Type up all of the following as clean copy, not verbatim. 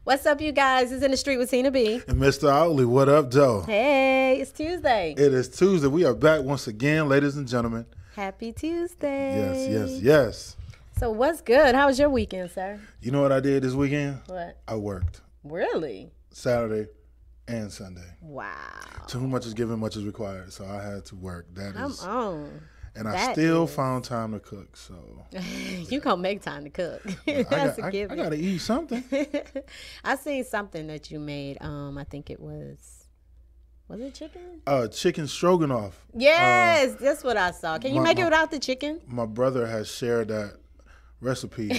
What's up, you guys? It's In the Street with Tina B. And Mr. Outley, what up, Joe? Hey, it's Tuesday. It is Tuesday. We are back once again, ladies and gentlemen. Happy Tuesday. Yes. So what's good? How was your weekend, sir? You know what I did this weekend? What? I worked. Really? Saturday and Sunday. Wow. To whom much is given, much is required. So I had to work. Come on. And I still found time to cook. So you gonna make time to cook. That's a given. I gotta eat something. I seen something that you made. I think it was it chicken? Chicken stroganoff. Yes, that's what I saw. Can you make it without the chicken? My brother has shared that recipe.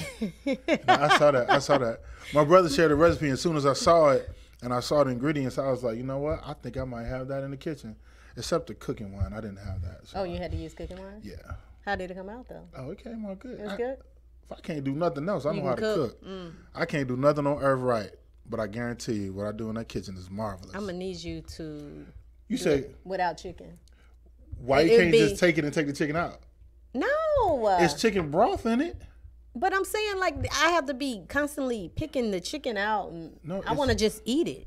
I saw that. My brother shared the recipe, and as soon as I saw it and I saw the ingredients, I was like, you know what? I think I might have that in the kitchen. Except the cooking wine, I didn't have that. So. Oh, you had to use cooking wine? Yeah. How did it come out, though? Oh, it came out good. It was good? If I can't do nothing else, I know how to cook. I can't do nothing on earth right, but I guarantee you what I do in that kitchen is marvelous. I'm going to need you to say without chicken. Why you can't just take it and take the chicken out? No. It's chicken broth in it. But I'm saying, like, I have to be constantly picking the chicken out, and I want to just eat it.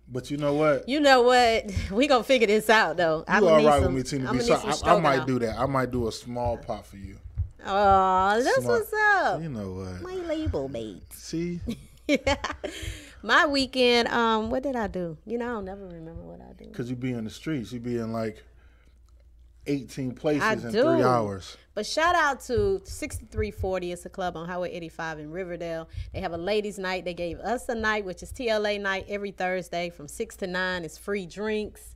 But you know what? We gonna figure this out, though. You all right with me, Tina B. So I might do that. I might do a small pot for you. Oh, that's what's up. You know what? My label mate. See? Yeah. My weekend, what did I do? I don't never remember what I do. Because you be in the streets. You be in like 18 places in 3 hours. But shout out to 6340. It's a club on Highway 85 in Riverdale. They have a ladies' night. They gave us a night, which is TLA night, every Thursday from 6 to 9. It's free drinks,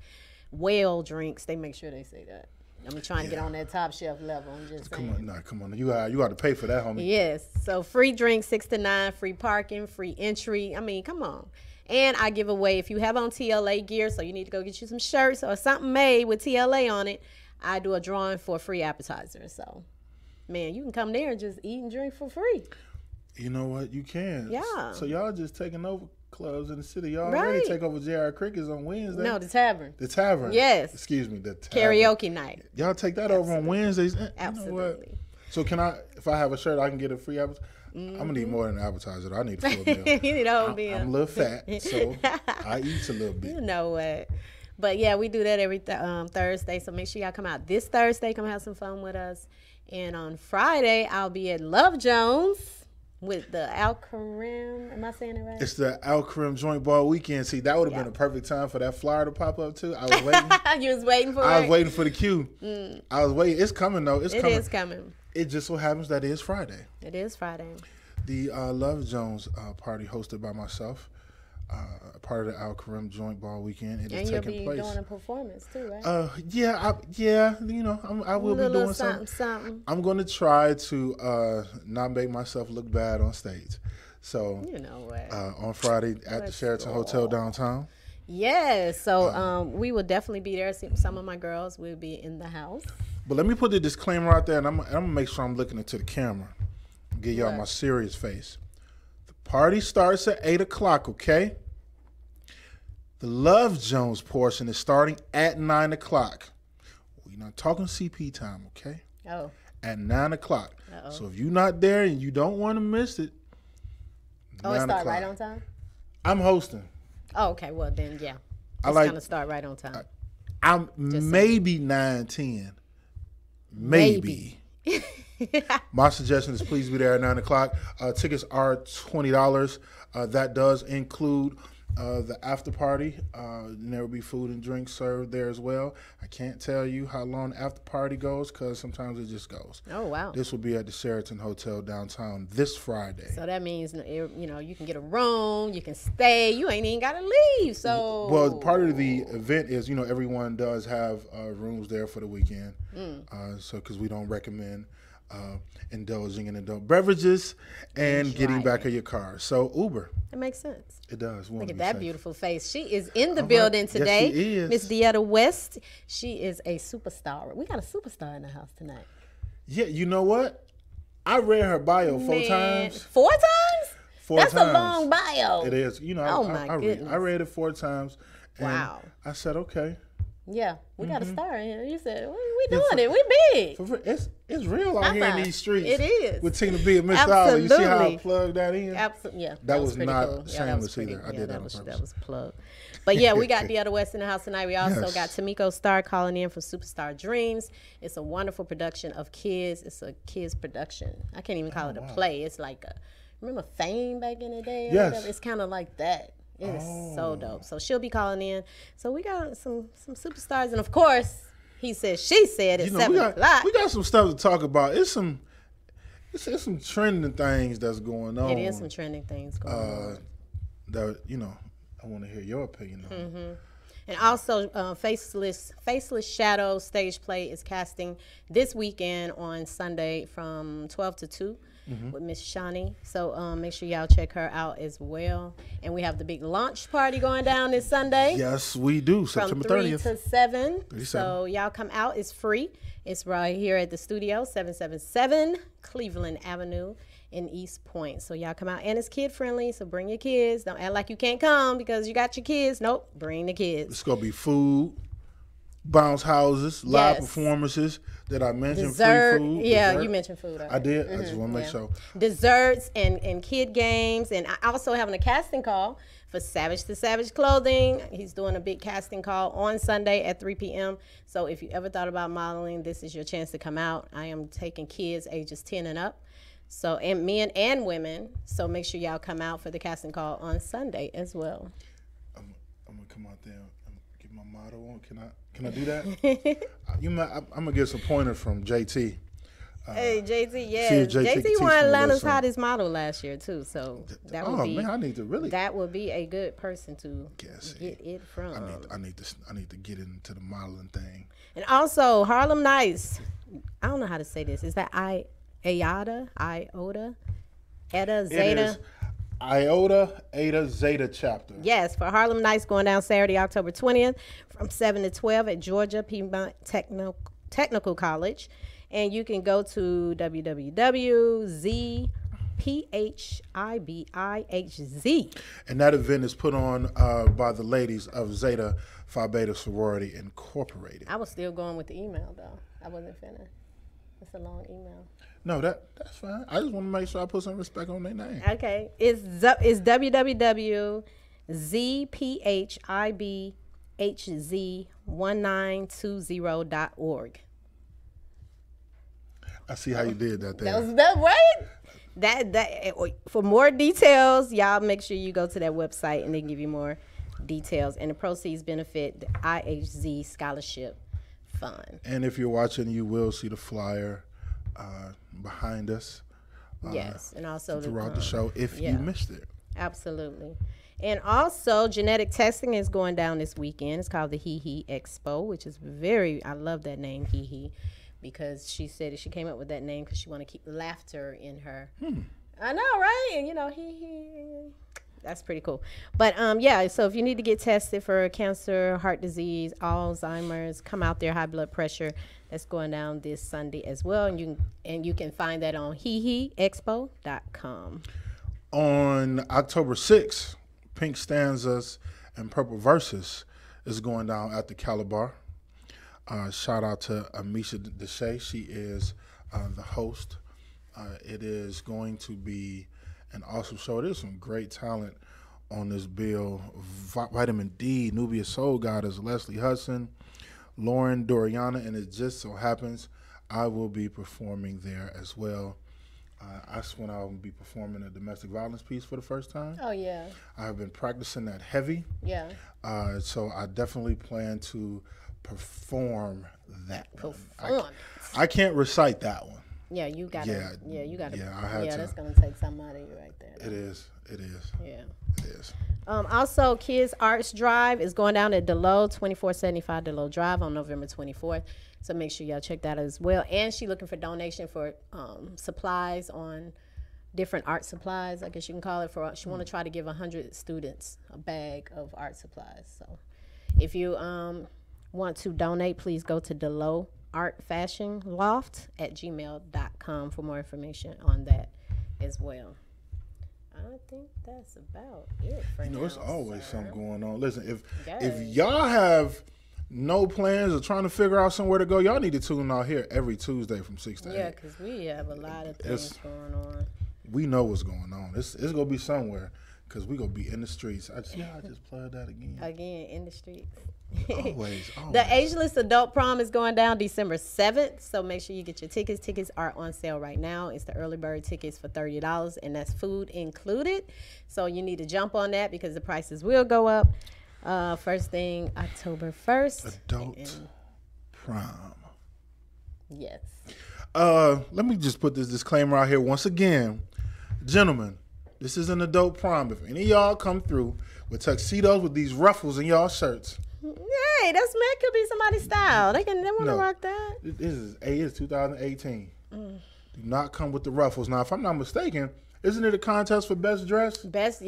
whale drinks. They make sure they say that. I'm trying to get on that top shelf level. I'm just saying. Come on. You got to pay for that, homie. Yes. So free drinks, 6 to 9, free parking, free entry. I mean, come on. And I give away, if you have on TLA gear, so you need to go get you some shirts or something made with TLA on it, I do a drawing for a free appetizer. So, man, you can come there and just eat and drink for free. You know what? You can. Yeah. So y'all just taking over clubs in the city. Y'all already take over J.R. Cricket's on Wednesday. No, the Tavern. The Tavern. Yes. Excuse me, the Tavern. Karaoke night. Y'all take that over on Wednesdays. Absolutely. You know what? So can I, if I have a shirt, I can get a free appetizer? I'm going to need more than an appetizer. I need a full meal. You need a whole meal. I'm a little fat, so I eat a little bit. You know what? But, yeah, we do that every Thursday, so make sure y'all come out this Thursday. Come have some fun with us. And on Friday, I'll be at Love Jones with the Al Karim. Am I saying it right? It's the Al Karim Joint Ball Weekend. See, that would have been a perfect time for that flyer to pop up, too. I was waiting. You was waiting for it? I was waiting for the cue. I was waiting. It's coming, though. It is coming. It just so happens that it is Friday. It is Friday. The Love Jones party hosted by myself. Part of the Al Karim Joint Ball Weekend. It is taking place. And you'll be doing a performance too, right? I will be doing something. I'm going to try to not make myself look bad on stage. So you know what? On Friday at the Sheraton Hotel downtown. Yes, so we will definitely be there. Some of my girls will be in the house. But let me put the disclaimer out there, and I'm gonna make sure I'm looking into the camera. Give y'all my serious face. Party starts at 8 o'clock, okay? The Love Jones portion is starting at 9 o'clock. We're not talking CP time, okay? Oh. At 9 o'clock. So if you're not there and you don't want to miss it, it start right on time? I'm hosting. Oh, okay. Well, then, yeah. It's going to start right on time. I'm maybe 9:10. Maybe. My suggestion is please be there at 9 o'clock. Tickets are $20. That does include the after party. And there will be food and drinks served there as well. I can't tell you how long the after party goes because sometimes it just goes. Oh, wow. This will be at the Sheraton Hotel downtown this Friday. So that means, you can get a room, you can stay, you ain't even got to leave. So, well, part of the event is, everyone does have rooms there for the weekend. So because we don't recommend indulging in adult beverages and getting back in your car. So Uber. It makes sense. It does. Look at that beautiful face. She is in the building today. Yes, she is. Miss Dieta West. She is a superstar. We got a superstar in the house tonight. Yeah, you know what? I read her bio 4 times. 4 times? 4 That's times. a long bio. It is. Oh my goodness. I read it 4 times. And wow. I said, okay. Yeah, we got a star in here. You said we doing it. We big. It's real out here in these streets. It is. With Tina B Mr Outley. You see how I plugged that in? Absolutely. Yeah. That was not cool. shameless either. I did that on purpose. That was plugged. But yeah, we got Deanna West in the house tonight. We also got Tamiko Starr calling in from Superstar Dreams. It's a wonderful production of kids. It's a kids production. I can't even call it a play. It's like remember Fame back in the day? Yes. It's kind of like that. It is so dope. So she'll be calling in. So we got some superstars, and of course, he said, she said at 7 o'clock. We got some stuff to talk about. It's some trending things that's going on. It is some trending things going on. That I want to hear your opinion on. Mm-hmm. And also, Faceless Shadow stage play is casting this weekend on Sunday from 12 to 2. With Miss Shani. So make sure y'all check her out as well. And we have the big launch party going down this Sunday. Yes, we do. September 30th. From 3 to 7. So y'all come out. It's free. It's right here at the studio, 777 Cleveland Avenue in East Point. So y'all come out. And it's kid friendly, so bring your kids. Don't act like you can't come because you got your kids. Nope, bring the kids. It's going to be food, bounce houses, live performances. Did I mention dessert? Free food? Yeah, dessert? You mentioned food. I did. I just want to make sure. Desserts and kid games. And I also having a casting call for Savage to Savage Clothing. He's doing a big casting call on Sunday at 3 p.m. So if you ever thought about modeling, this is your chance to come out. I am taking kids ages 10 and up. So, and men and women. So make sure y'all come out for the casting call on Sunday as well. I'm going to come out there and get my motto on. Can I do that? I'm gonna get some pointers from JT. Hey JT, yeah, JT won Atlanta's hottest model last year too. So that would be. Man, I need to really. That would be a good person to get it from. I need to get into the modeling thing. And also Harlem Nights. I don't know how to say this. Is that Iota, Eta, Zeta? Iota, Eta, Zeta chapter. Yes, for Harlem Nights going down Saturday, October 20th from 7 to 12 at Georgia Piedmont Technical College. And you can go to www.zpHibihz. And that event is put on by the ladies of Zeta Phi Beta Sorority Incorporated. I was still going with the email, though. I wasn't finished. It's a long email. No, that's fine. I just want to make sure I put some respect on their name. Okay. It's www.zpHibihz1920.org. I see how you did that there. That was right? That for more details, y'all make sure you go to that website and they give you more details. And the proceeds benefit the IHZ Scholarship Fund. And if you're watching, you will see the flyer behind us. Yes, and also throughout the show if you missed it. Absolutely. And also, genetic testing is going down this weekend. It's called the Hee Hee Expo, which is I love that name, Hee Hee, because she said she came up with that name because she want to keep laughter in her. I know, right? And Hee Hee. That's pretty cool. But so if you need to get tested for cancer, heart disease, Alzheimer's, come out there, high blood pressure, that's going down this Sunday as well. And you can find that on heheexpo.com. On October 6th, Pink Stanzas and Purple Verses is going down at the Calabar. Shout out to Amisha Deshay. She is the host. It is going to be an awesome show. There's some great talent on this bill. Vitamin D, Nubia Soul Goddess, Leslie Hudson, Lauren Doriana, and it just so happens I will be performing there as well. That's when I will be performing a domestic violence piece for the first time. Oh, yeah. I've been practicing that heavy. Yeah. So I definitely plan to perform that one. I can't recite that one. Yeah, you got to. Yeah, you got to. Yeah, I had to. That's going to take something out of you right there. It is. Yeah. It is. Also, Kids Arts Drive is going down at Delow, 2475 Delow Drive on November 24th. So make sure y'all check that out as well. And she's looking for donation for supplies on different art supplies, I guess you can call it. She want to try to give 100 students a bag of art supplies. So if you want to donate, please go to Delow Art Fashion Loft at gmail.com for more information on that as well. I think that's about it for now. It's always something going on. Listen, if y'all have no plans or trying to figure out somewhere to go, y'all need to tune out here every Tuesday from 6 to 8. Yeah, because we have a lot of things going on. We know what's going on. It's going to be somewhere because we're going to be in the streets. I just plugged that again. Again, in the streets. Always. The ageless adult prom is going down December 7th, so make sure you get your tickets. Tickets are on sale right now. It's the early bird tickets for $30, and that's food included. So you need to jump on that because the prices will go up. First thing, October 1st. Adult prom. Yes. Let me just put this disclaimer out here once again. Gentlemen, this is an adult prom. If any of y'all come through with tuxedos with these ruffles in y'all shirts. Hey, that could be somebody's style. They want to rock that. It's 2018. Do not come with the ruffles. Now, if I'm not mistaken, isn't it a contest for best dress? Best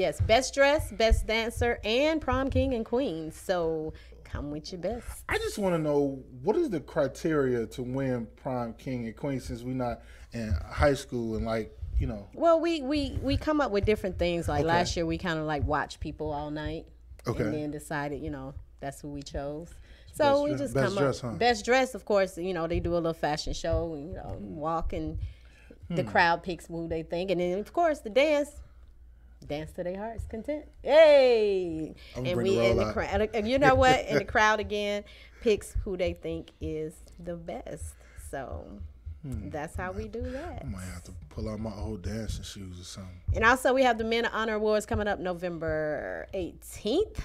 dress, best dancer, and prom king and queen. So come with your best. I just want to know, what is the criteria to win prom king and queen, since we're not in high school and Well, we come up with different things. Like last year, we kind of watched people all night. Okay. And then decided, that's who we chose. So we just come up. Huh? Best dress, of course, they do a little fashion show, walk, and the crowd picks who they think. And then, of course, the dance to their heart's content. Hey! And we in the crowd. And you know what? And the crowd, again, picks who they think is the best. So that's how we do that. I might have to pull out my old dancing shoes or something. And also, we have the Men of Honor Awards coming up November 18th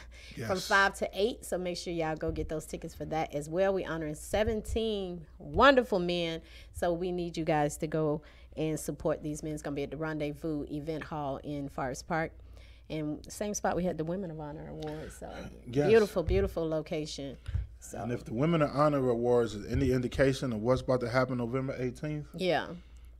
from 5 to 8. So make sure y'all go get those tickets for that as well. We honoring 17 wonderful men. So we need you guys to go and support these men. It's going to be at the Rendezvous Event Hall in Forest Park. And same spot we had the Women of Honor Awards. So beautiful, beautiful location. So. And if the Women of Honor Awards is any indication of what's about to happen November 18th,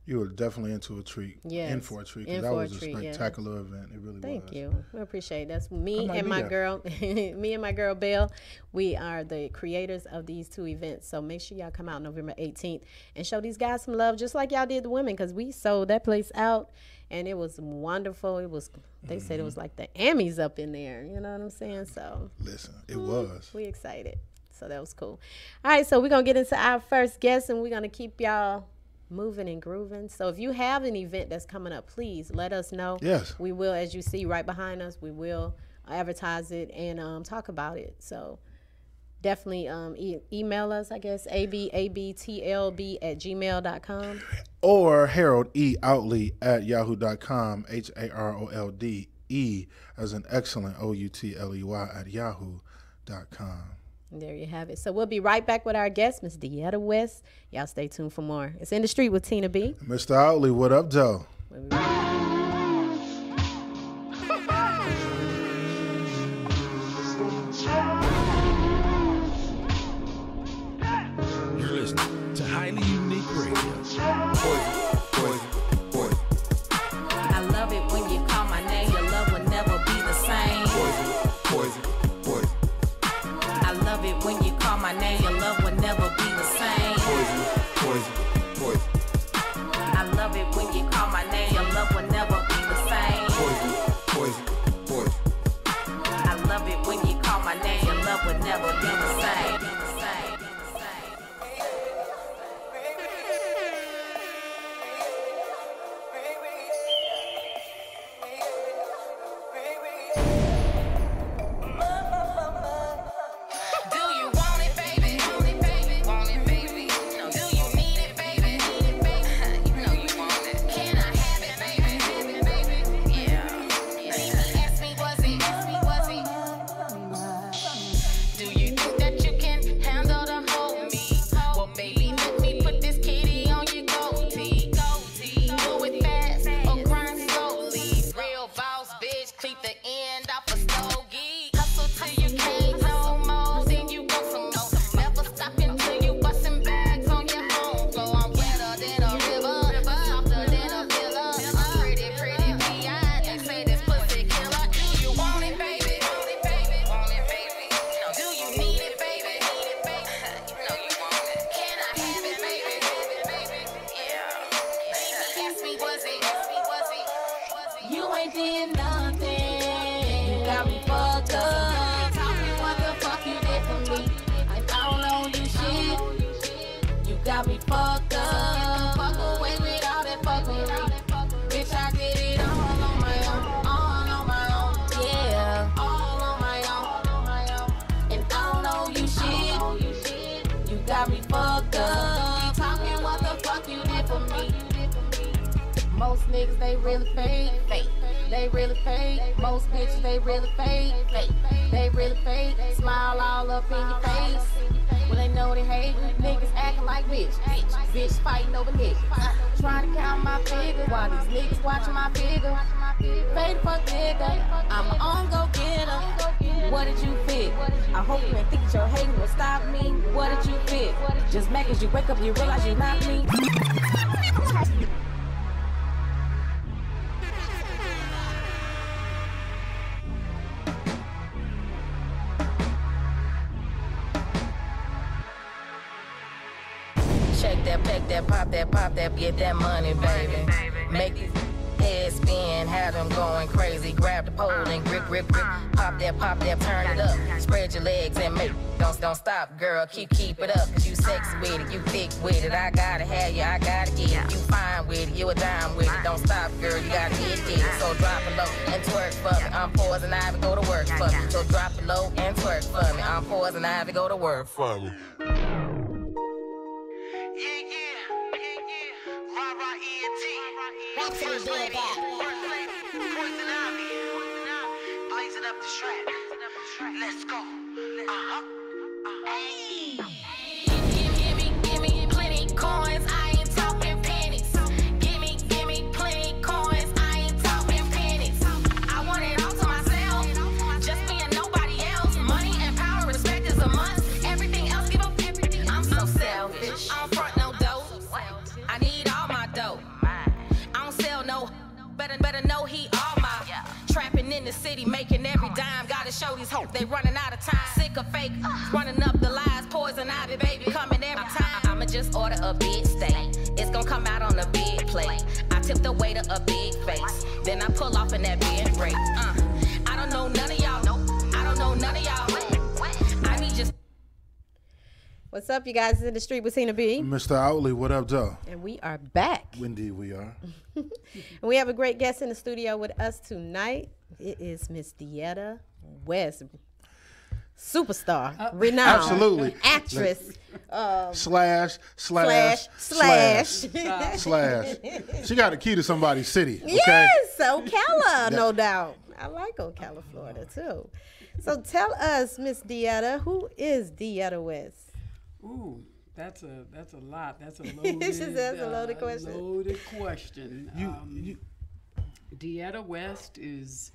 you were definitely into a treat. Yeah, in for a treat. Because that was a spectacular event. It really was. Thank you. We appreciate it. That's me and my girl, me and my girl Belle. We are the creators of these two events. So make sure y'all come out November 18th and show these guys some love, just like y'all did the women, because we sold that place out. And it was wonderful. It was. They said it was like the Emmys up in there. You know what I'm saying? So listen, it was. We excited. So that was cool. All right, so we're going to get into our first guest, and we're going to keep y'all moving and grooving. So if you have an event that's coming up, please let us know. Yes. We will, as you see right behind us, we will advertise it and talk about it. So definitely email us, I guess, ababtlb@gmail.com. Or Harold E. Outley at yahoo.com, HAROLDE as an excellent OUTLEY at yahoo.com. There you have it. So we'll be right back with our guest, Miss Deetta West. Y'all stay tuned for more. It's In the Street with Tina B. Mr. Outley, what up, Joe? You're listening to Highly Unique Radio. Poison. I love it when you call my name. Your love will never be the same. Poison. I love it when you call my name. Your love will never be the same. Poison. I love it when you call my name. Your love will never be the same. Poison. I love it when you call my name. Your love will never be the same. You ain't did nothing. niggas, they really fake. They really fake. Most bitches, they really fake. They really fake. Smile all up in your face. When they know they hate, niggas acting like bitches. Bitch fighting over niggas. Trying to count my figure while these niggas watching my figure. Fade fuck nigga, I'm on go getter. What did you fit? I hope you ain't think your hating will stop me. What did you fit? Just make as you wake up, you realize you're not me. Shake that, back that, pop that, get that money, baby. Make these heads spin, have them going crazy. Grab the pole and grip. Pop that, turn it up. Spread your legs and make don't stop, girl. Keep it up, cause you sexy with it, you thick with it. I gotta have you, I gotta get it. You fine with it, you a dime with it. Don't stop, girl, you gotta get it. So drop it low and twerk for me. I'm Poison Ivy, go to work for me. So drop it low and twerk for me. I'm Poison Ivy, go to work for me. First lady, Poison Ivy, blazing up the track. Let's go. Hey. Give me plenty coins. I ain't talking pennies. Give me plenty coins. I ain't talking pennies. I want it all to myself. Just me and nobody else. Money and power, respect is a must. Everything else, give up. I'm so selfish. I don't front no dough. I need all my dough. Sell no, better know he all my trapping in the city, making every dime. Gotta show these hoes they running out of time. Sick of fake, running up the lies. Poison Ivy, baby, coming every time. I'ma just order a big steak. It's gonna come out on a big plate. I tip the waiter a big face, then I pull off in that big break. I don't know none of y'all. I don't know none of y'all. I need just. What's up, you guys? It's In the Street with Tina B. Mr. Outley, what up, Joe? And we are back. Indeed, we are. And we have a great guest in the studio with us tonight. It is Miss Dieta West, superstar, renowned, absolutely, actress, slash. She got the key to somebody's city. Okay? Yes, Ocala, no doubt. I like Ocala, Florida too. So tell us, Miss Dieta, who is Dieta West? Ooh, that's a lot. That's a loaded. That's a loaded question. Loaded question. Dieta West is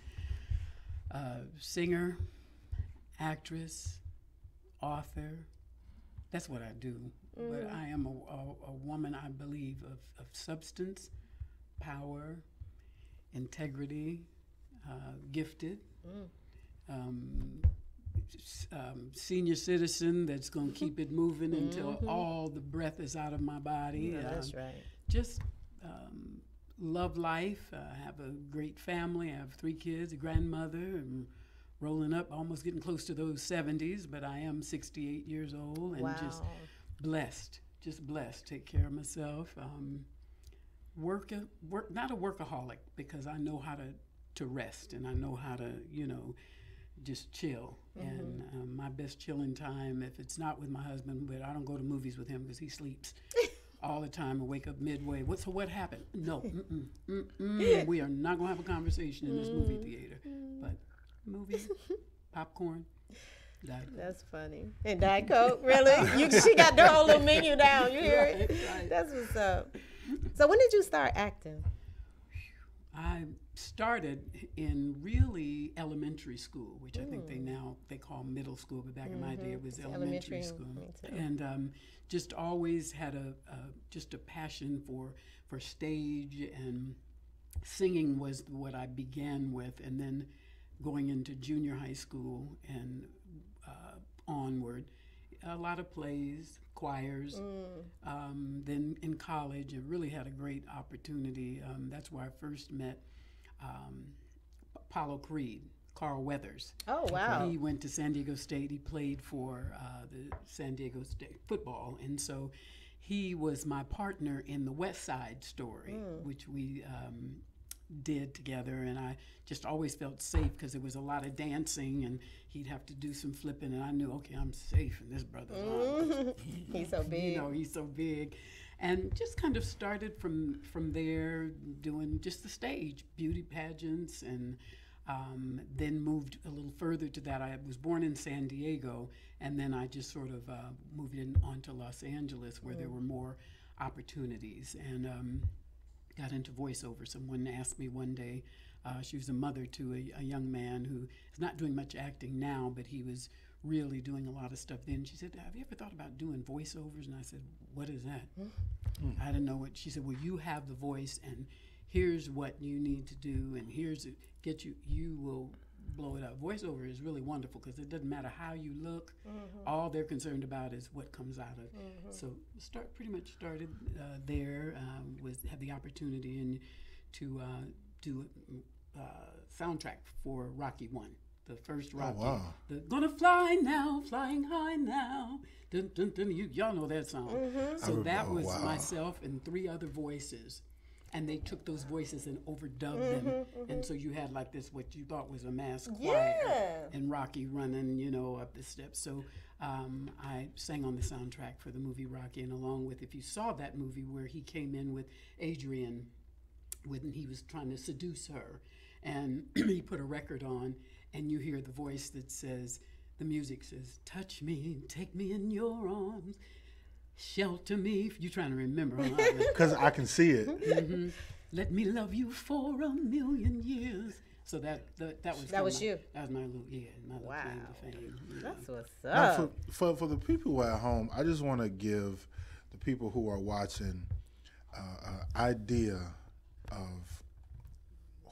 a singer, actress, author. That's what I do. But I am a woman, I believe, of substance, power, integrity, gifted. Senior citizen that's going to keep it moving until all the breath is out of my body. That's right. Just love life. I have a great family. I have 3 kids, a grandmother, and rolling up, almost getting close to those 70s, but I am 68 years old and just blessed. Take care of myself. Not a workaholic, because I know how to rest, and I know how to, just chill. And my best chilling time, if it's not with my husband, but I don't go to movies with him because he sleeps all the time and wake up midway. What happened? No, we are not going to have a conversation in this movie theater. But movies, popcorn, Diet Coke. That's funny. And Diet Coke, really? She got the whole little menu down. You hear it? Right. That's what's up. So when did you start acting? I started in really elementary school, which I think they call middle school, but back in my day it was elementary school. And just always had just a passion for stage, and singing was what I began with, and then going into junior high school and onward, a lot of plays, choirs. Then in college, I really had a great opportunity. That's where I first met Apollo Creed, Carl Weathers. Oh, wow. He went to San Diego State. He played for the San Diego State football. And so he was my partner in the West Side Story, which we did together. And I just always felt safe because there was a lot of dancing, and he'd have to do some flipping. And I knew, okay, I'm safe in this brother's arms. He's so big. He's so big. and just kind of started from there, doing just the stage, beauty pageants, and then moved a little further to that. I was born in San Diego, and then I just sort of moved on to Los Angeles, where there were more opportunities, and got into voiceover. Someone asked me one day, she was a mother to a young man who is not doing much acting now, but he was really doing a lot of stuff then. She said, have you ever thought about doing voiceovers? And I said, what is that? I didn't know what. She said, well, you have the voice, and here's what you need to do, and here's you will blow it up. Voiceover is really wonderful because it doesn't matter how you look. All they're concerned about is what comes out of. So pretty much started there. Had the opportunity to do soundtrack for Rocky 1. The first Rocky. Oh, wow. The Gonna Fly Now, Flying High Now. Dun, dun, dun, y'all know that song. So that was myself and 3 other voices. And they took those voices and overdubbed them. And so you had like this, what you thought was a mass choir. And Rocky running, up the steps. So I sang on the soundtrack for the movie Rocky. And along with, if you saw that movie where he came in with Adrian, when he was trying to seduce her. And he put a record on, and you hear the voice that says, the music says, touch me, take me in your arms, shelter me. You're trying to remember, huh? Because I can see it. Let me love you for 1,000,000 years. So that was you. That was my little claim to fame. That's what's Now, up. for the people at home, I just want to give the people who are watching an idea of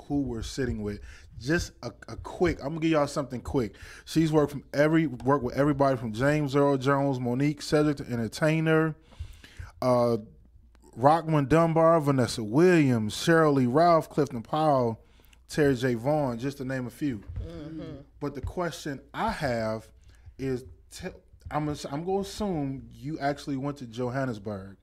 who we're sitting with. Just a quick. I'm gonna give y'all something quick. She's worked with everybody from James Earl Jones, Monique Cedric, the Entertainer, Rockman Dunbar, Vanessa Williams, Cheryl Lee Ralph, Clifton Powell, Terry J. Vaughn, just to name a few. But the question I have is, I'm going to assume you actually went to Johannesburg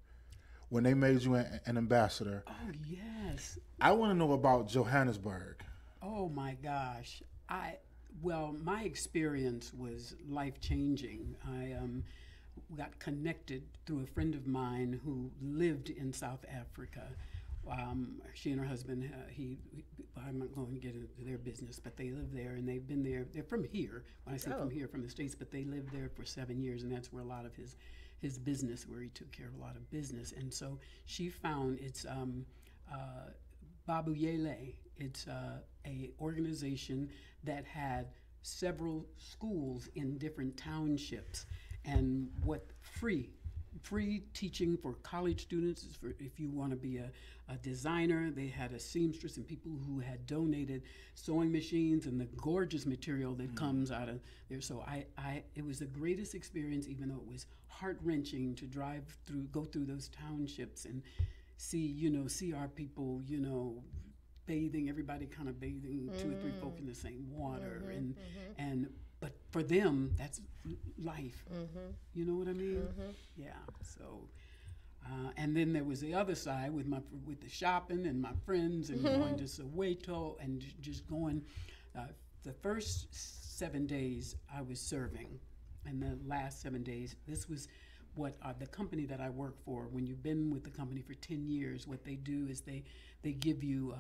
when they made you an ambassador. Oh, yes. I want to know about Johannesburg. Oh, my gosh. My experience was life-changing. I got connected through a friend of mine who lived in South Africa. She and her husband, I'm not going to get into their business, but they live there, and they've been there. They're from here. When I say from here, from the States, but they lived there for 7 years, and that's where a lot of his business, where he took care of a lot of business. And so she found it's Babuyele. It's a organization that had several schools in different townships, and free teaching for college students. For if you want to be a designer. They had a seamstress and people who had donated sewing machines and the gorgeous material that comes out of there. So it was the greatest experience, even though it was heart-wrenching to go through those townships and see our people, bathing, everybody kind of bathing, 2 or 3 folk in the same water, but for them, that's life. You know what I mean? Yeah. So, and then there was the other side with the shopping and my friends and going to Soweto and just going. The first 7 days I was serving, and the last 7 days, this was what the company that I work for. When you've been with the company for 10 years, what they do is they give you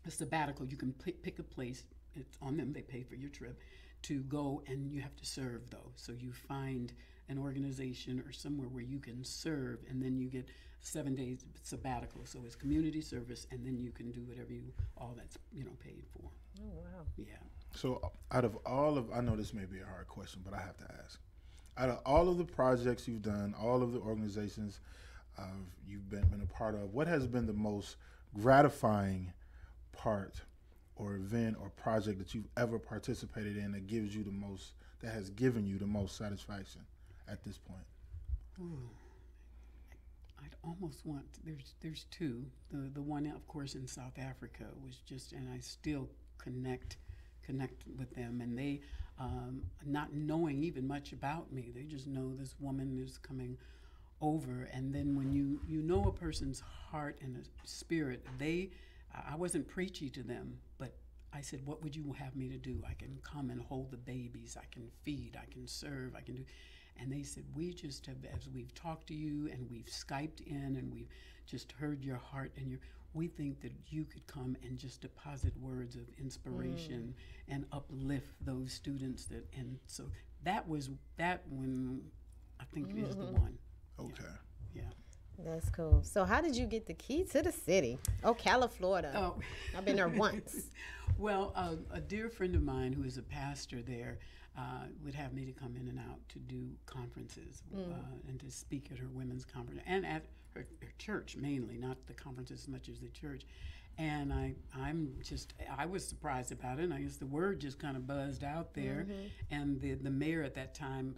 a sabbatical. You can pick a place. It's on them. They pay for your trip to go, and you have to serve, though. So you find an organization or somewhere where you can serve, and then you get 7 days sabbatical. So it's community service, and then you can do whatever all that's paid for. Oh, wow. Yeah. So out of I know this may be a hard question, but I have to ask. Out of all of the projects you've done, all of the organizations you've been a part of, what has been the most gratifying part or event or project that you've ever participated in that has given you the most satisfaction at this point? Ooh. I'd almost want, there's 2. The one, of course, in South Africa was just, and I still connect with them, and they, not knowing even much about me, they just know this woman is coming over, and then when you know a person's heart and a spirit, I wasn't preachy to them, but I said, what would you have me to do? I can come and hold the babies, I can feed, I can serve, I can do. And they said, we just have, as we've talked to you and we've Skyped in and we've just heard your heart and we think that you could come and just deposit words of inspiration and uplift those students. And so that one, I think is the one. Okay. Yeah. That's cool. So how did you get the key to the city? Ocala, Florida. Oh. I've been there once. Well, a dear friend of mine who is a pastor there would have me to come in and out to do conferences and to speak at her women's conference and at her church mainly, not the conference as much as the church. And I was surprised about it. And I guess the word just kind of buzzed out there. And the mayor at that time,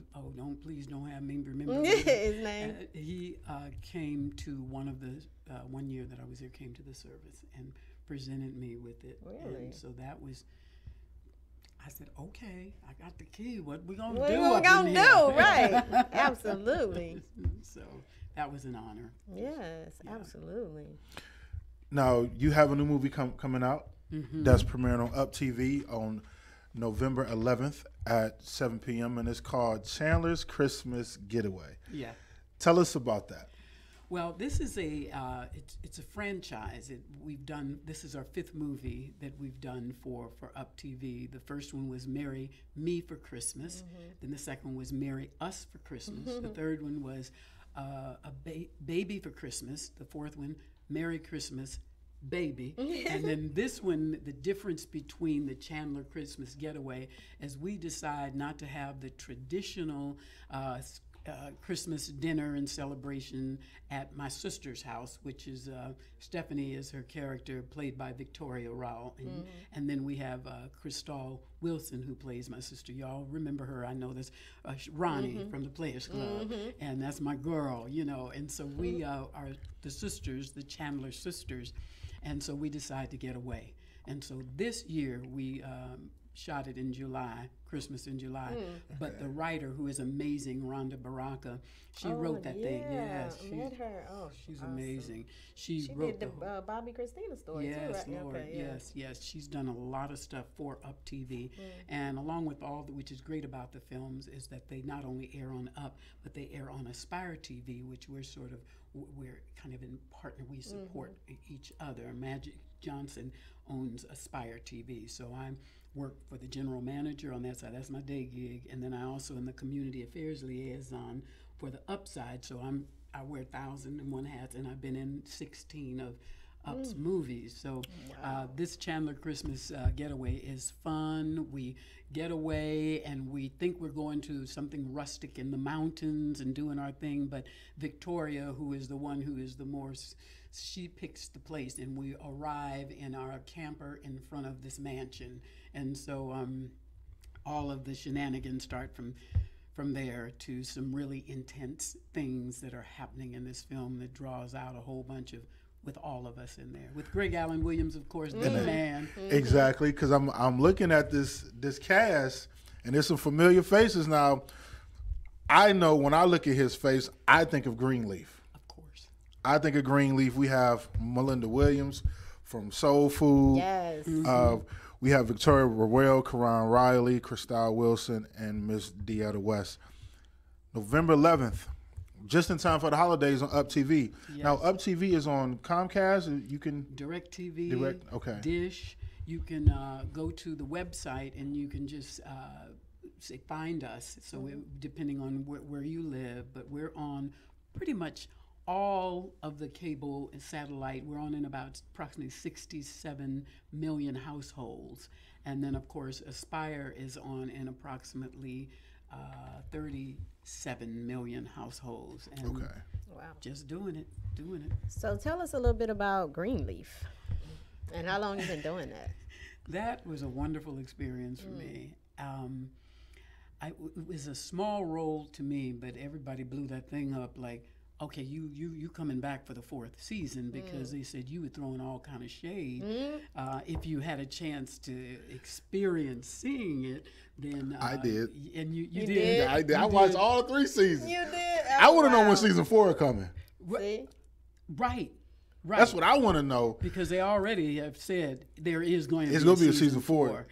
please don't have me remember his name. He came to one year that I was there, came to the service and presented me with it. Really? And so that was, I said, okay, I got the key. What we gonna What do? we gonna do? Right. Absolutely. So that was an honor. Yes, absolutely. Now, you have a new movie coming out that's premiering on Up TV on November 11th at 7 p.m. and it's called Chandler's Christmas Getaway. Yeah. Tell us about that. Well, this is it's a franchise. This is our 5th movie that we've done for Up TV. The first one was Marry Me for Christmas. Then the second one was Marry Us for Christmas. The third one was Baby for Christmas. The fourth one, Merry Christmas, Baby. And then this one, the difference between the Chandler Christmas Getaway, as we decide not to have the traditional Christmas dinner and celebration at my sister's house, which is Stephanie is her character, played by Victoria Rao. And then we have Crystal Wilson, who plays my sister. Y'all remember her, I know this, Ronnie from the Players Club. And that's my girl, And so we are the sisters, the Chandler sisters. And so we decide to get away. And so this year we shot it in July, Christmas in July. But the writer, who is amazing, Rhonda Baraka, she wrote that thing. Yes, I met her. Oh, she's awesome. Amazing. She did wrote the Bobby Christina story too, yes, right? Lord, Okay, yeah. yes. She's done a lot of stuff for Up TV, and along with which is great about the films, is that they not only air on Up, but they air on Aspire TV, which we're kind of in partner. We support each other. Magic Johnson owns Aspire TV, so I work for the general manager on that side. That's my day gig, and then I also am the community affairs liaison for the Upside. So I wear 1,001 hats, and I've been in 16 of Up's movies. So this Chandler Christmas Getaway is fun. We get away, and we think we're going to something rustic in the mountains and doing our thing. But Victoria, who is the one who is the more, she picks the place, and we arrive in our camper in front of this mansion. And so all of the shenanigans start from there to some really intense things that are happening in this film that draws out a whole bunch of, with all of us in there. With Greg Allen Williams, of course, the man. Exactly, because I'm looking at this cast, and there's some familiar faces now. I know when I look at his face, I think of Greenleaf. Of course. I think of Greenleaf. We have Melinda Williams from Soul Food. Yes. We have Victoria Royale, Karan Riley, Crystal Wilson, and Miss Deetta West. November 11th, just in time for the holidays on Up TV. Yes. Now, Up TV is on Comcast. You can DirecTV, okay. Dish. You can go to the website and you can just say find us. So depending on where you live, but we're on pretty much all of the cable and satellite. We're on in about approximately 67 million households. And then, of course, Aspire is on in approximately 37 million households. And Okay. Wow. just doing it. So tell us a little bit about Greenleaf and how long you've been doing that. That was a wonderful experience for me. It was a small role to me, but everybody blew that thing up like, okay, you coming back for the 4th season, because they said you were throwing all kind of shade. If you had a chance to experience seeing it, then I did. And you did? did. Yeah, I did. I watched all 3 seasons. You did? I want to know when season 4 is coming. See? Right. That's what I want to know. Because they already have said there is going to It's be going to be a season season 4.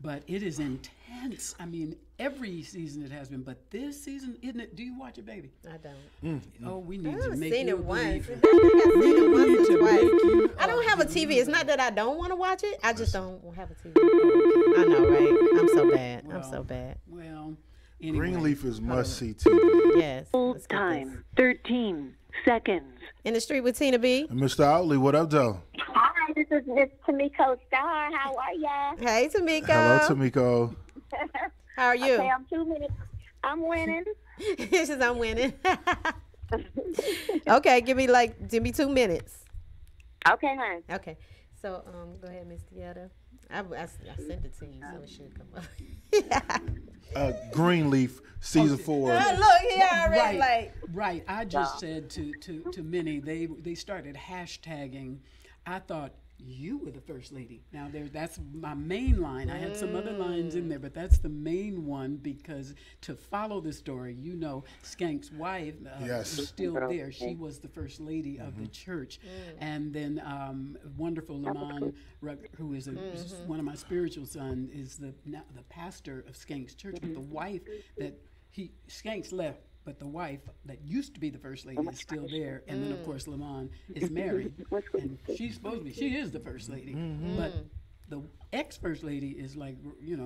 but it is intense. I mean, every season it has been, but this season, isn't it? Do you watch it, baby? I don't. Oh, we need I've to make seen you it once. believe. I think I've seen it once or twice. you I don't have a TV. believe It's not that I don't want to watch it. I just don't have a TV. Oh, I know, right? I'm so bad. I'm Well, so bad. Well, anyway. Greenleaf is must-see TV. Yes. Full let's get time, 13 seconds. this. In the Street with Tina B. And Mr. Outley, what up, though? Hi, this is Miss Tamiko Star. How are ya? Hey, Tamiko. Hello, Tamiko. How are you? Okay, I'm 2 minutes. I'm winning. She says I'm winning. Okay, give me 2 minutes. Okay, hon. Okay. So, go ahead, Miss Dieta. I sent it to you, so it should come up. Greenleaf, season 4. Look, he already Right. I just said to Minnie, they started hashtagging. I thought you were the first lady. Now that's my main line. I had some other lines in there, but that's the main one because to follow the story, Skank's wife Yes. was still there. She was the first lady of the church, and then wonderful Lamont, who is one of my spiritual sons, is the pastor of Skank's church. But the wife that Skank's left. But the wife that used to be the first lady is still there. And then, of course, Lamont is married. And she's supposed to be, she is the first lady. But the ex-first lady is like,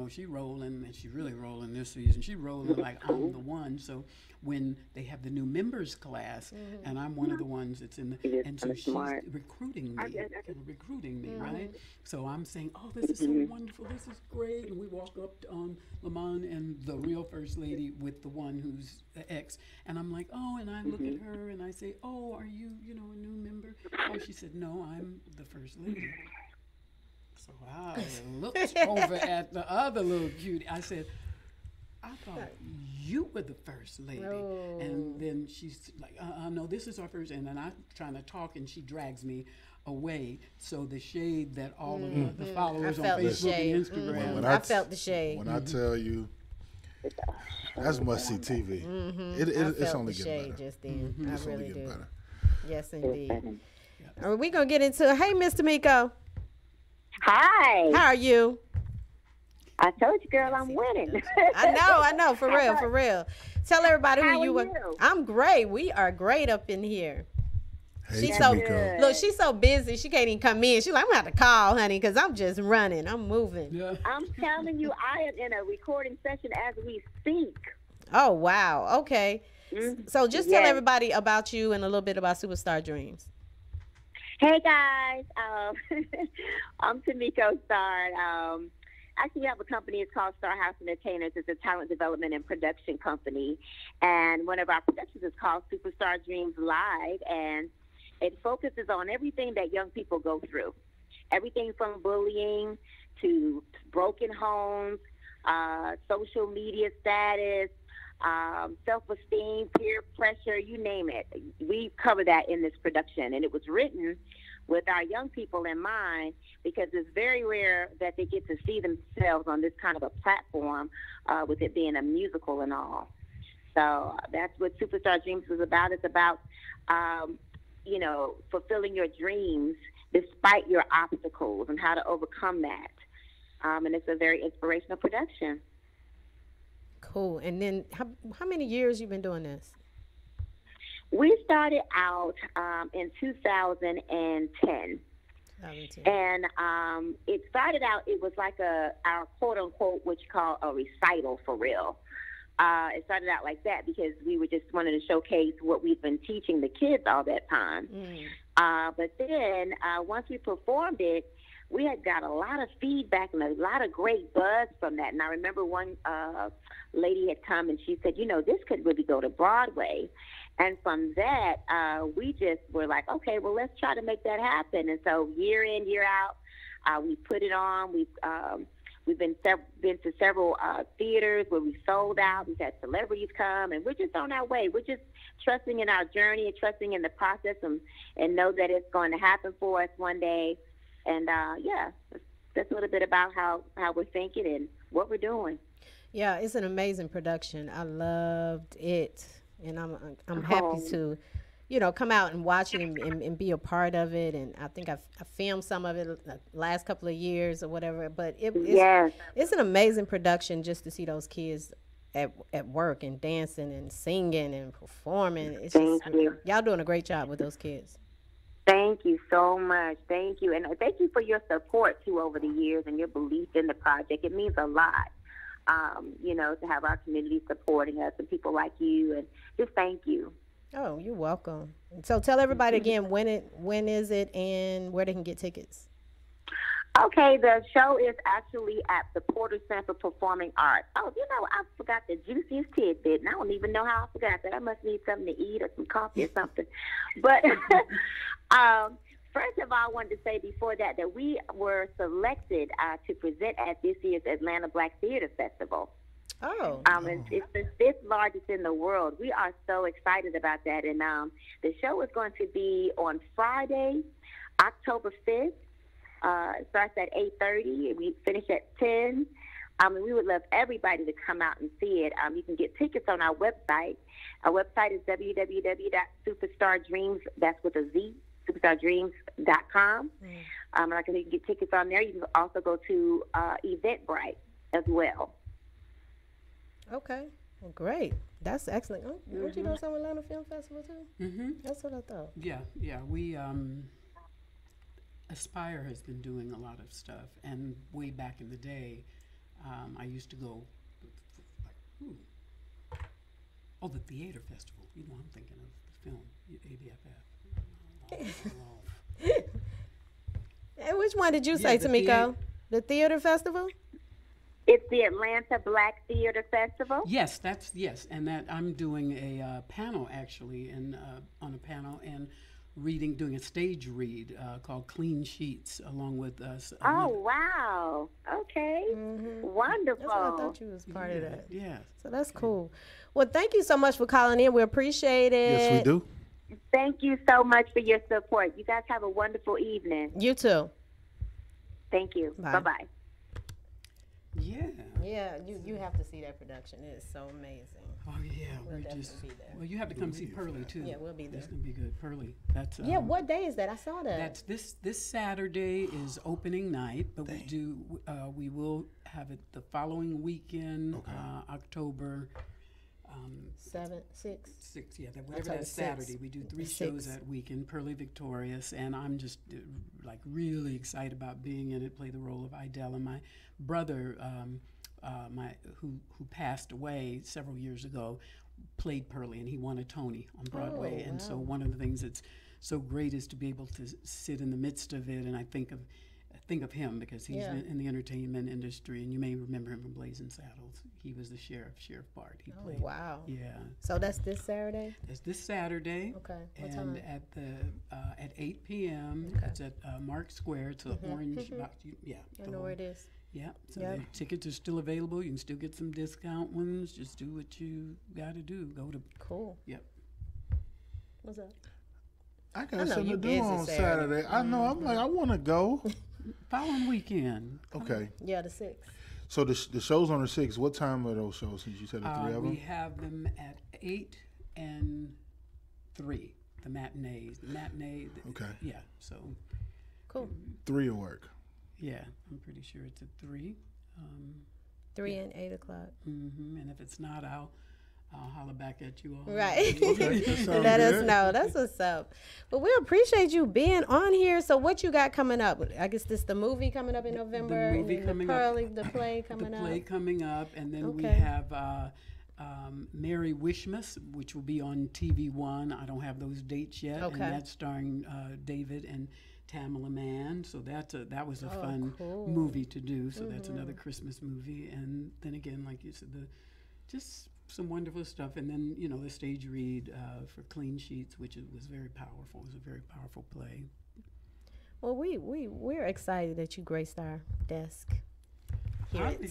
she rolling, and she really rolling this season. She rolling like I'm the one. So when they have the new members class, and I'm one of the ones that's in the, and so she's recruiting me, right? So I'm saying, oh, this is so wonderful. This is great. And we walk up on Lamont and the real first lady with the one who's the ex. And I'm like, oh, and I look at her and I say, oh, are you, a new member? Oh, she said, no, I'm the first lady. So I looked over at the other little cutie. I said, I thought you were the first lady. Oh. And then she's like, no, this is our first. And then I'm trying to talk, and she drags me away. So the shade that all of the followers on Facebook and Instagram. I felt the shade. When I tell you, that's must-see TV. It's only getting better. Just then. It's I only really getting do. better. Yes, indeed. Are we gonna get into it? Hey, Mr. Miko. Hi. How are you? I told you, girl, I'm winning. I know, for real. Tell everybody who How you are are. you? I'm great. We are great up in here. Hey, She's so Tamiko. look. She's so busy. She can't even come in. She's like, I'm gonna have to call, honey, because I'm just running. I'm moving. Yeah. I'm telling you, I am in a recording session as we speak. Oh wow. Okay. So just tell Yes. everybody about you and a little bit about Superstar Dreams. Hey, guys. I'm Tamiko Star. Actually, we have a company. It's called Star House Entertainers. It's a talent development and production company. And one of our productions is called Superstar Dreams Live. And it focuses on everything that young people go through. Everything from bullying to broken homes, social media status, self-esteem, peer pressure, you name it. We cover that in this production. And it was written with our young people in mind because it's very rare that they get to see themselves on this kind of a platform with it being a musical and all. So that's what Superstar Dreams is about. It's about, fulfilling your dreams despite your obstacles and how to overcome that. And it's a very inspirational production. Cool. And then how many years you been doing this? We started out in 2010. And it started out, it was like our quote-unquote, what you call a recital for real. It started out like that because we were just wanting to showcase what we've been teaching the kids all that time. But then once we performed it, we had got a lot of feedback and a lot of great buzz from that. And I remember one lady had come and she said, this could really go to Broadway. And from that, we just were like, okay, well, let's try to make that happen. And so year in, year out, we put it on. We've been to several theaters where we sold out. We've had celebrities come, and we're just on our way. We're just trusting in our journey and trusting in the process and know that it's going to happen for us one day. And, that's a little bit about how we're thinking and what we're doing. Yeah, it's an amazing production. I loved it. And I'm happy to come out and watch it and be a part of it. And I think I filmed some of it the last couple of years or whatever. But it's an amazing production just to see those kids at work and dancing and singing and performing. It's Thank you. Y'all doing a great job with those kids. Thank you so much. Thank you. And thank you for your support, too, over the years and your belief in the project. It means a lot, to have our community supporting us and people like you. And just thank you. Oh, you're welcome. So tell everybody again when is it and where they can get tickets. Okay, the show is actually at the Porter Center for Performing Arts. Oh, I forgot the juiciest tidbit, and I don't even know how I forgot that. I must need something to eat or some coffee or something. But first of all, I wanted to say before that we were selected to present at this year's Atlanta Black Theater Festival. Oh. It's the 5th largest in the world. We are so excited about that. And the show is going to be on Friday, October 5th. It starts at 8:30. We finish at 10. We would love everybody to come out and see it. You can get tickets on our website. Our website is www.superstardreams, that's with a Z, superstardreams.com. Like I said, you can get tickets on there. You can also go to Eventbrite as well. Okay. Well, great. That's excellent. Oh, don't you know some Atlanta Film Festival too? Mm-hmm. That's what I thought. Yeah. We Aspire has been doing a lot of stuff, and way back in the day, I used to go. The theater festival. I'm thinking of the film ABFF. Hey, which one did you say, Tamiko? The theater festival? It's the Atlanta Black Theater Festival. Yes, and that I'm doing a panel actually, and on a panel and doing a stage read called Clean Sheets, along with us. Oh wow! Okay, wonderful. That's what I thought you was part of that. Yeah. So that's cool. Well, thank you so much for calling in. We appreciate it. Yes, we do. Thank you so much for your support. You guys have a wonderful evening. You too. Thank you. Bye bye. Yeah. Yeah, you have to see that production. It is so amazing. Oh yeah, we'll definitely be there. Well, you have to come see Pearly too. Yeah, we'll be there. It's gonna be good. Pearly. That's what day is that? I saw that. That's this Saturday is opening night, but we will have it the following weekend, October 6th. Yeah, whatever that Saturday. We do 3 shows that weekend. Pearly Victorious, and I'm just really excited about being in it. Play the role of Idella, and my brother. Who passed away several years ago, played Pearly, and he won a Tony on Broadway. And so one of the things that's so great is to be able to sit in the midst of it. And I think of him because he's in the entertainment industry, and you may remember him from Blazing Saddles. He was the Sheriff Bart. He played. Wow. Yeah. So that's this Saturday? That's this Saturday. Okay. What time? At 8 p.m. It's at Mark Square. It's an orange box. I know where it is. Yeah, so the tickets are still available. You can still get some discount ones. Just do what you got to do. Go to. Cool. Yep. What's up? I got something to do on Saturday. I know. I'm like, I want to go. Following weekend. Okay. Yeah, the 6th. So the show's on the 6th. What time are those shows? Since you said the 3 of them. We have them at 8 and 3. The matinees. Okay. Yeah. So. Cool. 3 will work. Yeah, I'm pretty sure it's at 3. 3 and 8 o'clock. And if it's not, I'll holler back at you all. Right. Okay, let us know. That's what's up. But we appreciate you being on here. So what you got coming up? I guess this the movie coming up in November. The movie coming up. The play coming up. The play coming up, and then we have Mary Wishmas, which will be on TV1. I don't have those dates yet. Okay. And that's starring David and Tamala Mann, so that was a fun cool. movie to do. So that's another Christmas movie, and then again, like you said, just some wonderful stuff. And then the stage read for Clean Sheets, which was very powerful. It was a very powerful play. Well, we're excited that you graced our desk here at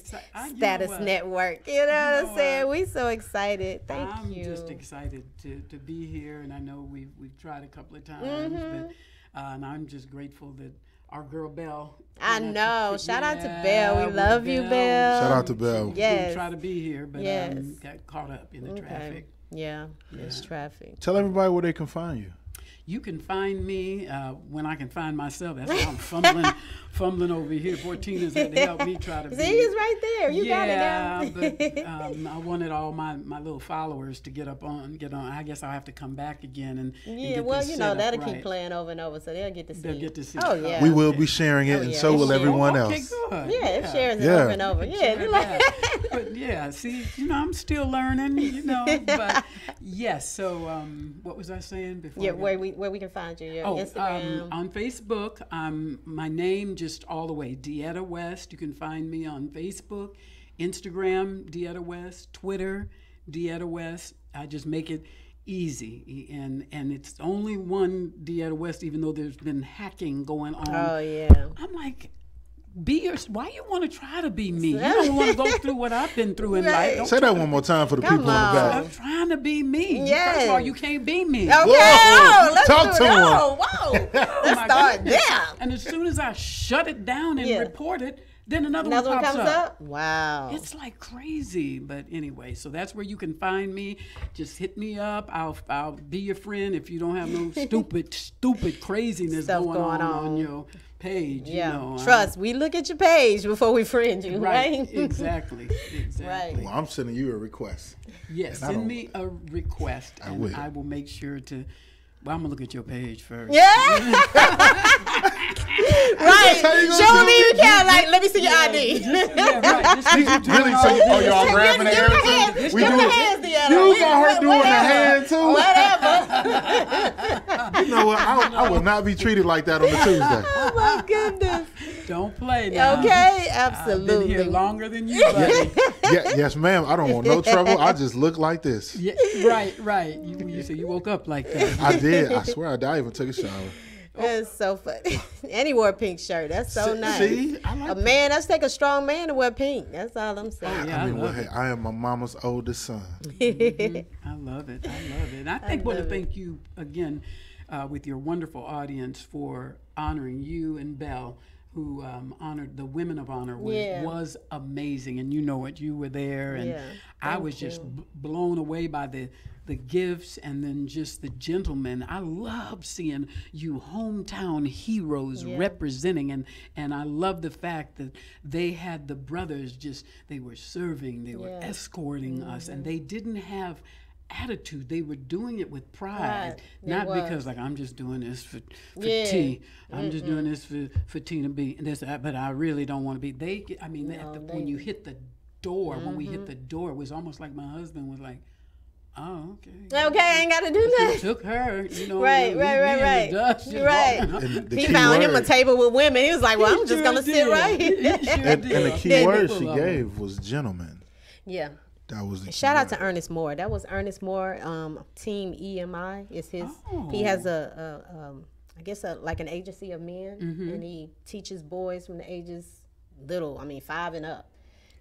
Status Network. You know what I'm saying? We so excited. Thank you. I'm just excited to be here, and I know we've tried a couple of times, but. And I'm just grateful that our girl Belle. I know. Shout out to Belle. We love you, Belle. Shout out to Belle. Yes. Didn't try to be here, but got caught up in the traffic. Yeah, it's traffic. Tell everybody where they can find you. You can find me when I can find myself. That's why I'm fumbling over here. Poor Tina's had to help me try to See, it's right there. You got it now. but I wanted all my little followers to get on. I guess I'll have to come back again and yeah. Well, you know that'll keep playing over and over, so they'll get to see. They'll get to see. Oh yeah. We will be sharing it, and so will everyone else. Okay, good. Yeah, it shares it over and over. Yeah, but yeah, see, I'm still learning. But yes. So what was I saying before? Yeah, where we can find you. Your Instagram. On Facebook, my name just all the way, Deetta West. You can find me on Facebook, Instagram, Deetta West, Twitter, Deetta West. I just make it easy, and it's only one Deetta West, even though there's been hacking going on. Oh yeah. I'm like, why you want to try to be me? You don't want to go through what I've been through in life. Don't Say that one more time for the people in the back. I'm trying to be me. Yes. First of all, you can't be me. Okay. Whoa. Let's Talk to him. Whoa. Let's start there. And as soon as I shut it down and report it, then another one comes pops up. Wow. It's like crazy. But anyway, so that's where you can find me. Just hit me up. I'll be your friend if you don't have no stupid craziness Stuff going on your page. Yeah. Trust, we look at your page before we friend you, right? Exactly. Right. Well, I'm sending you a request. Yes, send me a request, and I will make sure to. Well, I'm gonna look at your page first. Yeah. Right. Show me you can. Like, let me see your ID. Right. Really? So y'all grabbing the hands? We do it. You got her doing the hand too. Whatever. You know what? I will not be treated like that on a Tuesday. Oh my goodness. Don't play now. Okay, absolutely. I've been here longer than you, buddy. Yes, ma'am. I don't want no trouble. I just look like this. Yeah, right. You said you woke up like that. I did. I swear I even took a shower. That's so funny. And he wore a pink shirt. That's so nice. See? I like man, that's take a strong man to wear pink. That's all I'm saying. Yeah, I mean, hey, I am my mama's oldest son. I love it. And I want to thank you again with your wonderful audience for honoring you and Belle, who honored the Women of Honor, was amazing. And you know it. You were there. And I was just blown away by the gifts and then just the gentlemen. I love seeing you hometown heroes representing. And I love the fact that they had the brothers they were serving, they were escorting us, and they didn't have attitude. They were doing it with pride, not because like I'm just doing this for T. I'm just doing this for Tina B. But I really don't want to be. When you hit the door, when we hit the door, it was almost like my husband was like, "Oh, okay. Okay, I ain't got to do nothing." Took her, Right. Right. He found him a table with women. He was like, "Well, I'm just gonna sit right here." And the key word she gave was gentleman. Yeah. That was the shout out to Ernest Moore. That was Ernest Moore. Team EMI is his. He has like an agency of men, and he teaches boys from the ages 5 and up,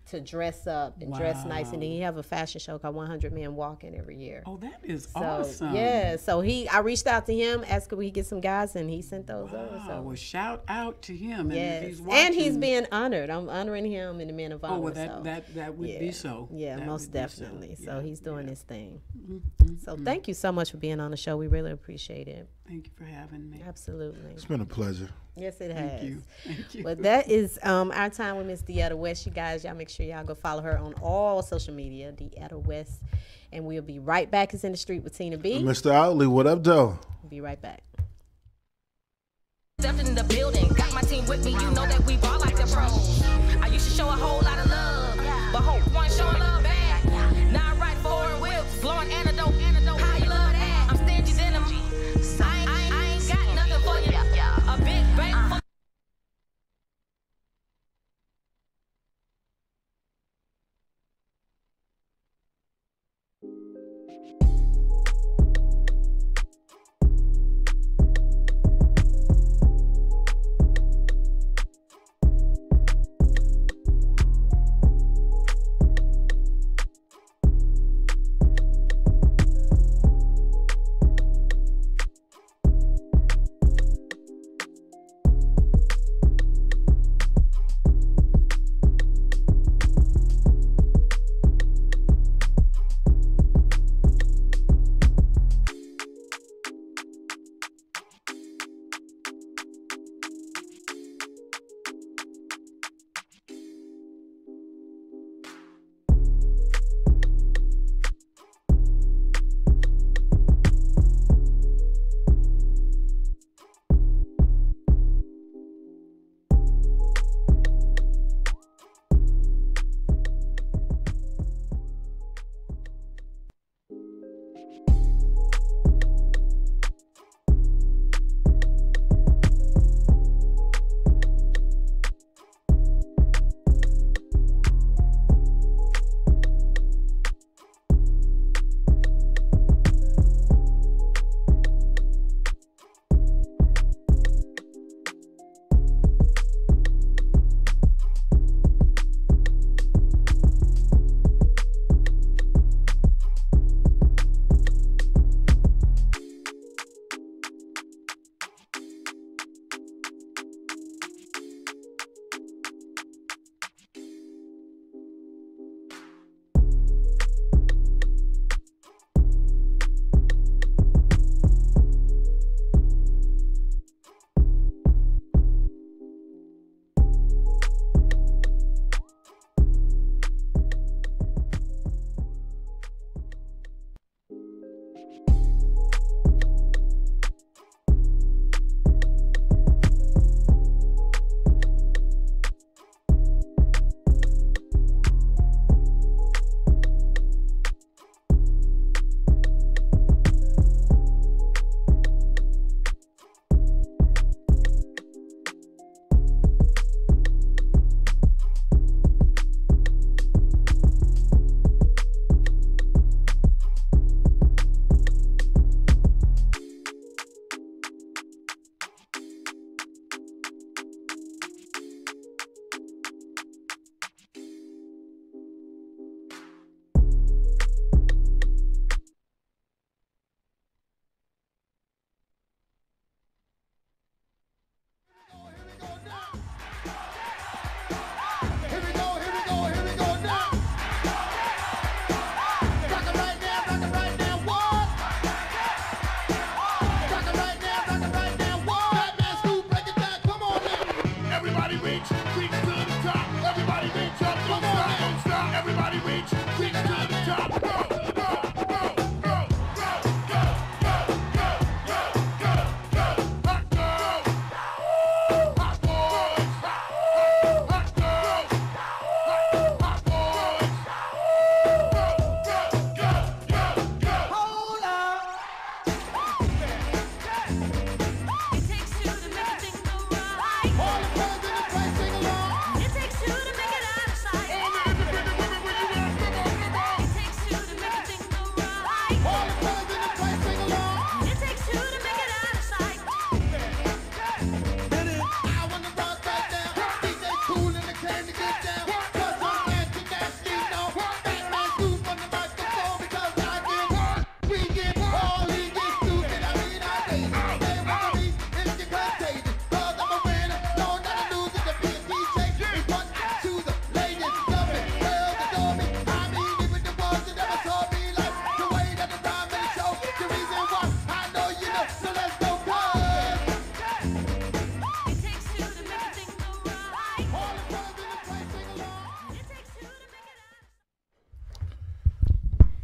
to dress up and dress nice. And then he have a fashion show called 100 Men Walking every year. Oh, that is awesome. Yeah, so I reached out to him, asked could we get some guys, and he sent those over. So well, shout out to him. Yes. And if he's watching, and he's being honored. I'm honoring him in the Men of Honor. Oh, well, that would be so. Yeah, that most definitely. So he's doing his thing. So Mm-hmm. thank you so much for being on the show. We really appreciate it. Thank you for having me. Absolutely. It's been a pleasure. Yes, it has. Thank you. But that is our time with Miss Deetta West. You guys, y'all make sure y'all go follow her on all social media, Deetta West. And we'll be right back. It's In the Street with Tina B. Mr. Outley, what up, though? We'll be right back. Stepped in the building, got my team with me. You know that we ball like the pros. I used to show a whole lot of love, but hope one showing love back. Now I ride forward whips, blowing antidote. How you love that? I'm stingy denim. I ain't got nothing for you. A big bank full.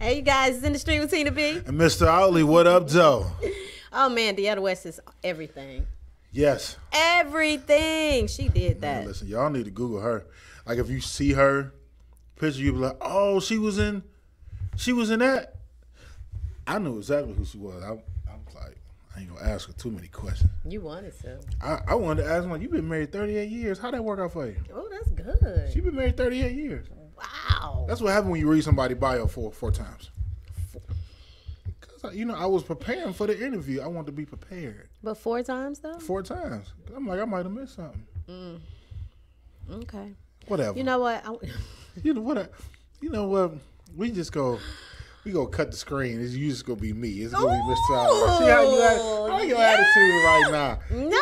Hey, you guys, it's In the Street with Tina B. And Mr. Outley, what up, Joe? Oh, man, Deanna West is everything. Yes. Everything. She did that. Man, listen, y'all need to Google her. Like, if you see her picture, you be like, oh, she was in that. I knew exactly who she was. I was like, I ain't gonna ask her too many questions. You wanted to. I wanted to ask her, like, you've been married 38 years. How'd that work out for you? Oh, that's good. She been married 38 years. Wow. That's what happened when you read somebody's bio four times. Because, I was preparing for the interview. I wanted to be prepared. But 4 times, though? 4 times. I'm like, I might have missed something. Okay. Whatever. You know what? You know what? We go cut the screen. It's just gonna be me. It's gonna be Mr. Outley. See how your attitude right now? No.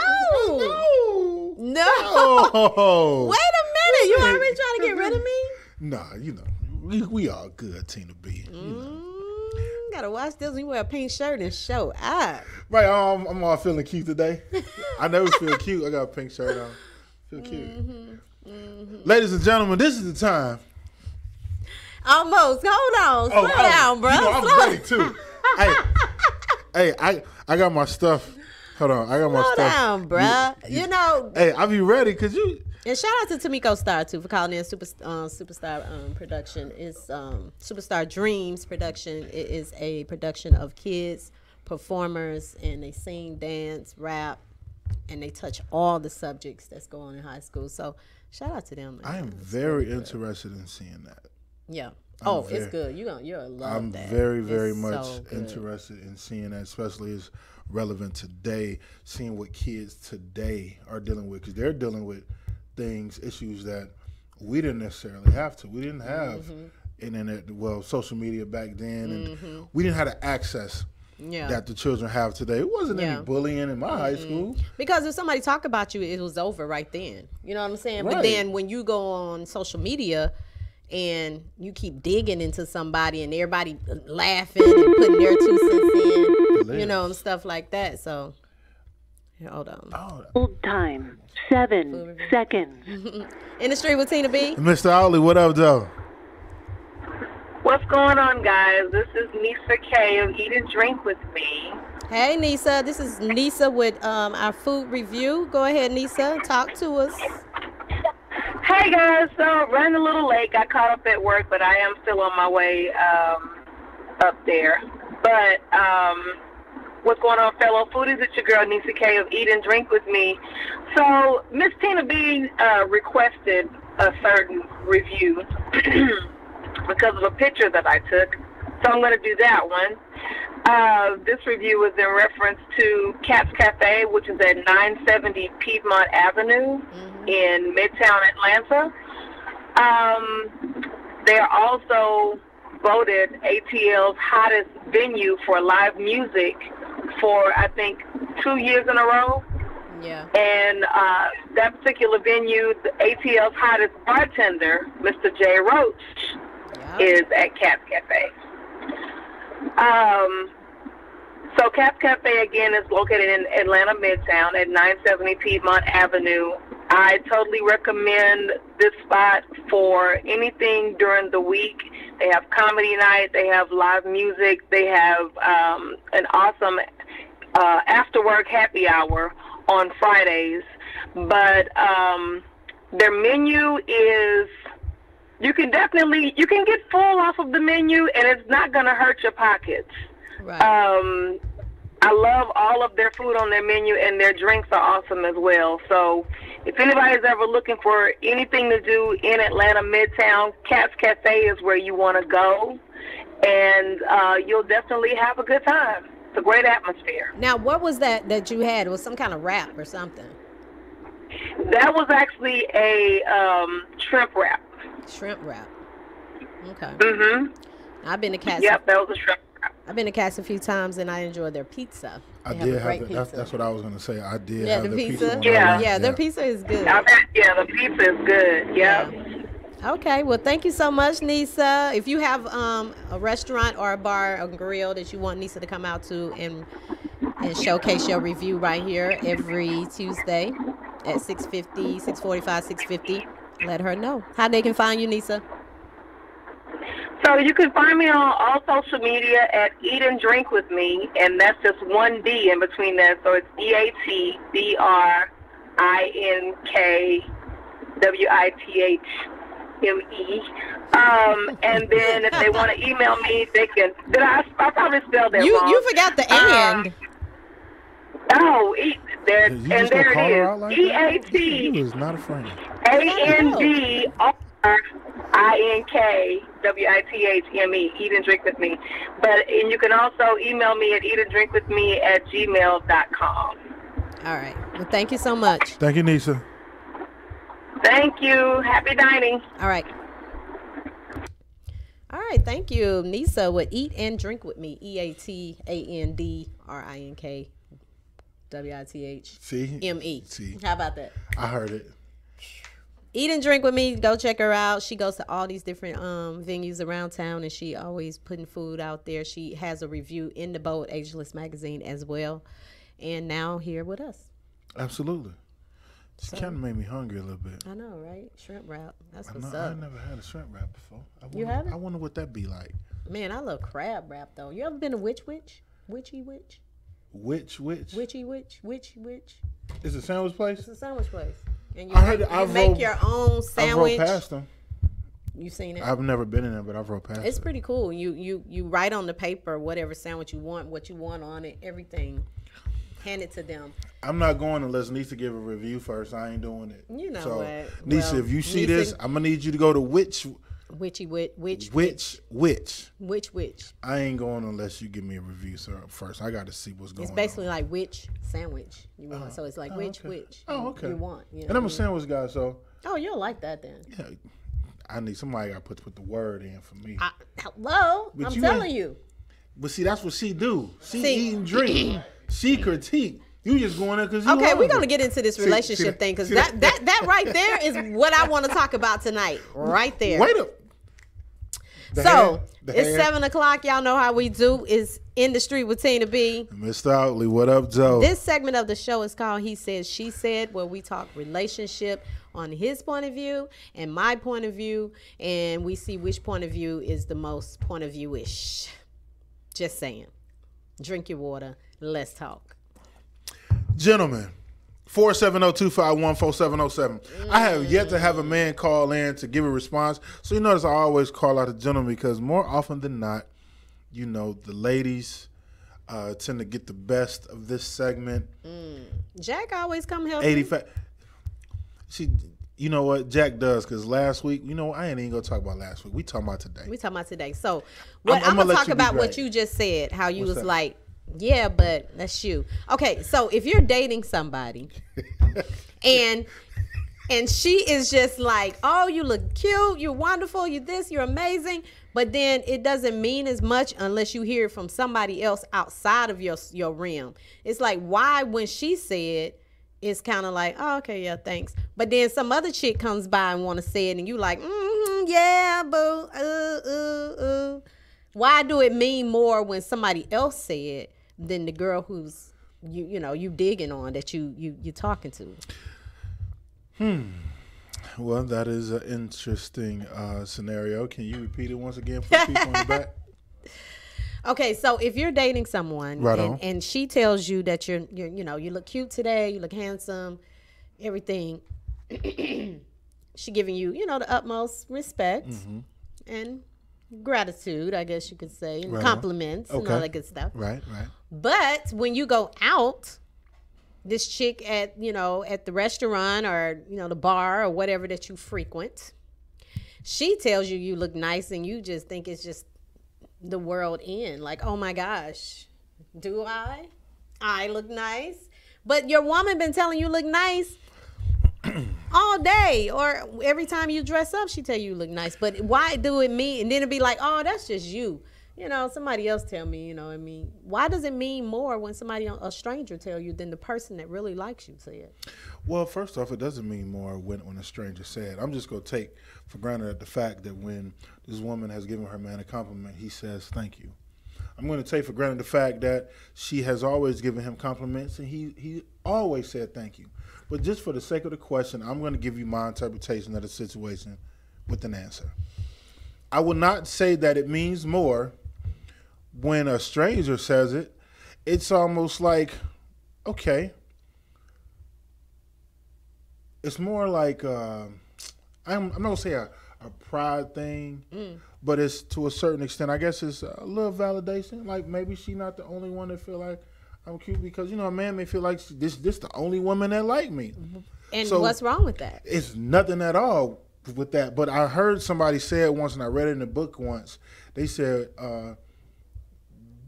Wait a minute. You already trying to get rid of me? Nah, we all good, Tina B. Gotta watch this. You wear a pink shirt and show up. Right. I'm all feeling cute today. I never feel cute. I got a pink shirt on. Feel cute. Ladies and gentlemen, this is the time. Almost. Hold on. Slow down, bro. I'm ready too. hey, I got my stuff. Hold on. I got my stuff. Slow down, bro. Hey, I'll be ready because you. And shout out to Tamiko Star too for calling in Superstar production. It's Superstar Dreams production. It is a production of kids performers, and they sing, dance, rap, and they touch all the subjects that's going on in high school. So shout out to them. I am very interested in seeing that. Yeah. It's good. You're love that. I'm very, very much interested in seeing that, especially as relevant today, seeing what kids today are dealing with, because they're dealing with issues that we didn't necessarily have to. We didn't have internet, social media back then, and we didn't have the access that the children have today. It wasn't any bullying in my high school. Because if somebody talked about you, it was over right then. You know what I'm saying? Right. But then when you go on social media and you keep digging into somebody and everybody laughing and putting their 2 cents in, and stuff like that. So, hold on. Hold time. 7 seconds. In the Street with Tina B. Mr. Outley, what up, Joe? What's going on, guys? This is Nisa K of Eat and Drink with Me. Hey, Nisa. This is Nisa with our food review. Go ahead, Nisa. Talk to us. Hey, guys. So, running a little late. Got caught up at work, but I am still on my way up there. But what's going on, fellow foodies? It's your girl, Nisa K of Eat and Drink with Me. So, Miss Tina B requested a certain review because of a picture that I took. So I'm going to do that one. This review is in reference to Cat's Cafe, which is at 970 Piedmont Avenue in Midtown Atlanta. They're also voted ATL's hottest venue for live music for, I think, 2 years in a row. Yeah. And that particular venue, the ATL's hottest bartender, Mr. Jay Roach, is at Cat's Cafe. So Cat's Cafe, again, is located in Atlanta Midtown at 970 Piedmont Avenue. I totally recommend this spot for anything during the week. They have comedy night. They have live music. They have an awesome after-work happy hour on Fridays. But their menu is, you can get full off of the menu, and it's not going to hurt your pockets. Right. I love all of their food on their menu, and their drinks are awesome as well. So if anybody's ever looking for anything to do in Atlanta Midtown, Cat's Cafe is where you want to go, and you'll definitely have a good time. It's a great atmosphere. Now, what was that you had? It was some kind of wrap or something? That was actually a shrimp wrap. Shrimp wrap. Okay. Mm-hmm. I've been to Cat's. Yep, that was a shrimp wrap. I've been to Cat's a few times, and I enjoyed their pizza. I did have pizza. That's what I was going to say. I did have the pizza. Yeah, their pizza is good. The pizza is good. Yeah. Okay, well, thank you so much, Nisa. If you have a restaurant or a bar or grill that you want Nisa to come out to and showcase your review right here every Tuesday at 6:50, 6:45, 6:50, let her know how they can find you, Nisa. So So you can find me on all social media at Eat and Drink with Me, and that's just one D in between that. So it's EATDRINKWITHME. And then if they want to email me, they can. I probably spelled that wrong. You forgot the and. Oh, there it is. EAT. He was not a friend. ANDRINKWITHME. Eat and Drink with Me. And you can also email me at eatanddrinkwithme@gmail.com. All right. Well, thank you so much. Thank you, Nisa. Thank you. Happy dining. All right. All right. Thank you, Nisa, with Eat and Drink with Me. EATANDRINKWITHME. See. How about that? I heard it. Eat and Drink with Me. Go check her out. She goes to all these different venues around town, and she always putting food out there. She has a review in the Bold Ageless magazine as well, and now here with us. Absolutely. She kind of made me hungry a little bit. I know, right? Shrimp wrap. That's what's up. I never had a shrimp wrap before. You haven't? I wonder what that be like. Man, I love crab wrap though. You ever been to Witchy Witch? Witchy Witch? Witchy Witch. It's a sandwich place? It's a sandwich place. And you make your own sandwich. I rode past them. You seen it? I've never been in there, but I've rode past it. It's pretty cool. You write on the paper whatever sandwich you want, what you want on it, everything. Hand it to them. I'm not going unless Nisa give a review first. I ain't doing it. You know so, what? Nisa, if you see this, I'm going to need you to go to Witchy Witch. I ain't going unless you give me a review, sir, first. I got to see what's going on. It's basically like which sandwich you want. So it's like which you want. You know and I'm a sandwich guy, so. Oh, you'll like that then. Yeah. I need somebody got to put the word in for me. Hello? I'm telling you. But see, that's what she do. She eat and drink. She critique. You just going there because you okay, we're going to get into this relationship thing because that right there is what I want to talk about tonight. Right there. Wait up. It's 7 o'clock. Y'all know how we do. It's In the Street with Tina B. Mr. Outley, what up, Joe? This segment of the show is called He Said, She Said, where we talk relationship on his point of view and my point of view, and we see which point of view is the most point of view-ish. Just saying. Drink your water. Let's talk. Gentlemen, 470-251-4707. I have yet to have a man call in to give a response. So you notice I always call out a gentleman because more often than not, you know, the ladies tend to get the best of this segment. Jack always come help 85. See, you know what? Jack does, because last week, you know, I ain't even going to talk about last week. We talking about today. So what I'm going to talk about what you just said, how you was like, yeah, but that's you. Okay, so if you're dating somebody and she is just like, oh, you look cute, you're wonderful, you're this, you're amazing, but then it doesn't mean as much unless you hear it from somebody else outside of your realm. It's like, why when she said, it's kind of like, oh, okay, yeah, thanks. But then some other chick comes by and want to say it, and you like, yeah, boo, Why do it mean more when somebody else say it than the girl who's you digging on that you talking to? Well, that is an interesting scenario. Can you repeat it once again for the people in the back? Okay, so if you're dating someone and she tells you that you look cute today, you look handsome, everything, she giving you the utmost respect and gratitude, I guess you could say, and compliments and all that good stuff. Right. But when you go out, this chick at the restaurant or the bar or whatever that you frequent, she tells you look nice and you just think it's just the world end. Like, oh my gosh, do I look nice? But your woman been telling you look nice all day, or every time you dress up she tell you look nice. But why do it mean, and then it'd be like, oh, that's just you, somebody else tell me, why does it mean more when a stranger tell you than the person that really likes you say it? Well, first off, it doesn't mean more when a stranger said. I'm just going to take for granted the fact that when this woman has given her man a compliment, he says thank you. I'm going to take for granted the fact that she has always given him compliments and he always said thank you. But just for the sake of the question, I'm going to give you my interpretation of the situation with an answer. I would not say that it means more when a stranger says it. It's almost like, okay. It's more like, I'm not going to say a pride thing, but it's to a certain extent. I guess it's a little validation. Like maybe she's not the only one that feel like I'm cute because, a man may feel like this the only woman that like me. And so what's wrong with that? It's nothing at all with that. But I heard somebody say it once, and I read it in a book once. They said,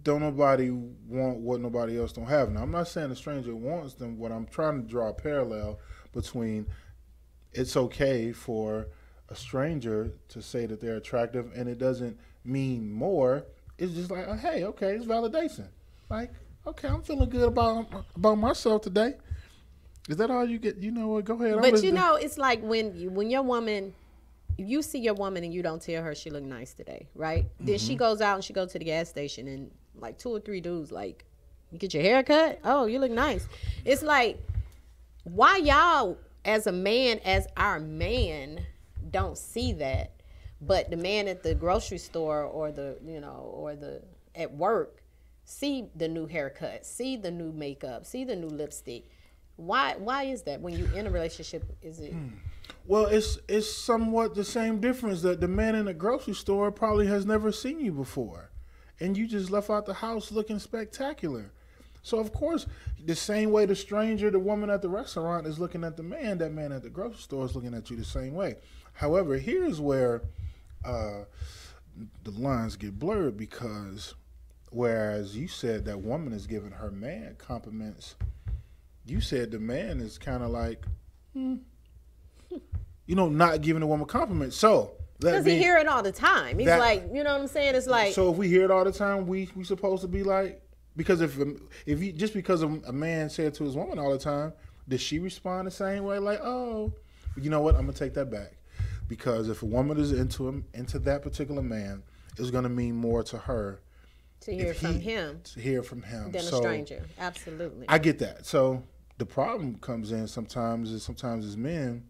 don't nobody want what nobody else don't have. Now, I'm not saying a stranger wants them. What I'm trying to draw a parallel between it's okay for a stranger to say that they're attractive, and it doesn't mean more. It's just like, hey, okay, it's validation. Like, okay, I'm feeling good about myself today. Is that all you get? You know what? Go ahead. But it's like when your woman, you see your woman and you don't tell her she look nice today, right? Then she goes out and she goes to the gas station and like 2 or 3 dudes like, you get your hair cut? Oh, you look nice. It's like, why y'all as our man don't see that, but the man at the grocery store or the at work see the new haircut, see the new makeup, see the new lipstick. Why is that when you in a relationship? Is it? Well, it's somewhat the same difference that the man in the grocery store probably has never seen you before, and you just left out the house looking spectacular. So of course, the same way the woman at the restaurant is looking at the man, that man at the grocery store is looking at you the same way. However, here's where the lines get blurred, because whereas you said that woman is giving her man compliments, you said the man is kind of like, not giving the woman compliments. So because he hear it all the time. He's like, you know what I'm saying? It's like, so if we hear it all the time, we supposed to be like, because if you just because a man said to his woman all the time, does she respond the same way? Like, oh, you know what? I'm gonna take that back, because if a woman is into that particular man, it's gonna mean more to her to hear from him than a stranger. Absolutely, I get that. So the problem comes in sometimes as men,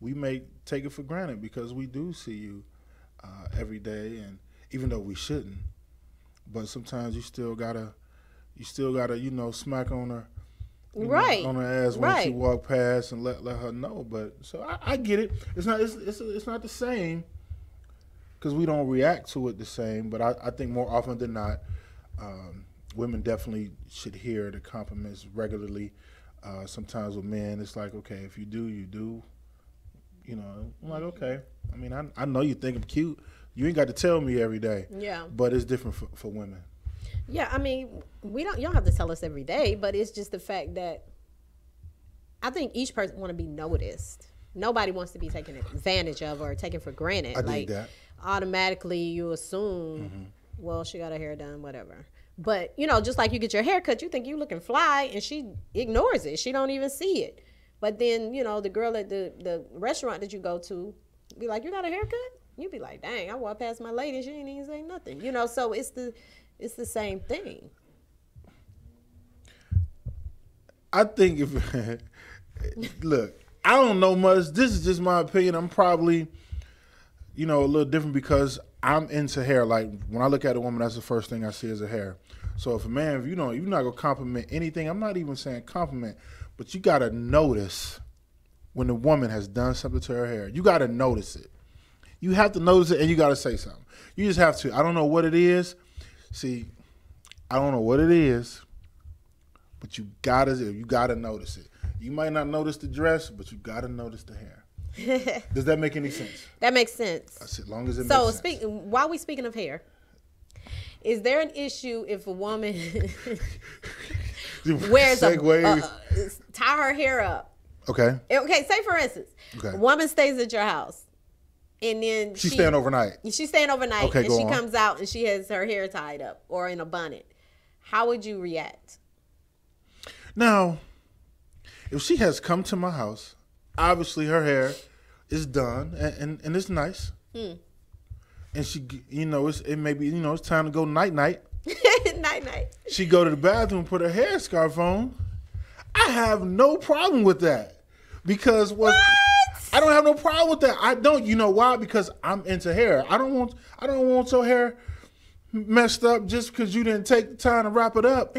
we may take it for granted because we do see you every day, and even though we shouldn't, but sometimes you still gotta smack on her, on her ass when she walk past and let her know. But so I get it. It's not the same because we don't react to it the same. But I think more often than not, women definitely should hear the compliments regularly. Sometimes with men, it's like, okay, if you do, you do. I'm like, okay. I mean, I know you think I'm cute. You ain't got to tell me every day. Yeah. But it's different for women. Yeah, I mean, you don't have to tell us every day, but it's just the fact that I think each person want to be noticed. Nobody wants to be taken advantage of or taken for granted. I dig that. Automatically you assume, well, she got her hair done, whatever. But, just like you get your hair cut, you think you looking fly, and she ignores it. She don't even see it. But then, the girl at the restaurant that you go to be like, you got a haircut? You be like, dang, I walked past my lady, she didn't even say nothing. So it's the same thing. I think look, I don't know much. This is just my opinion. I'm probably, a little different because I'm into hair. Like when I look at a woman, that's the first thing I see is her hair. So if a man, if you're not gonna compliment anything, I'm not even saying compliment, but you gotta notice when the woman has done something to her hair. You gotta notice it. You have to notice it, and you gotta say something. You just have to. I don't know what it is. See, I don't know what it is, but you gotta notice it. You might not notice the dress, but you gotta notice the hair. Does that make any sense? That makes sense. As long as it makes sense. So while we speaking of hair, is there an issue if a woman wears tie her hair up? Okay. Okay. Say for instance, a woman stays at your house. And then she's staying overnight. She's staying overnight, okay, and she comes out and she has her hair tied up or in a bonnet. How would you react? Now, if she has come to my house, obviously her hair is done and it's nice. And she, it may be, it's time to go night night. Night night. She go to the bathroom, put her hair scarf on. I have no problem with that because what? I don't have no problem with that. I don't. You know why? Because I'm into hair. I don't want your hair messed up just because you didn't take the time to wrap it up.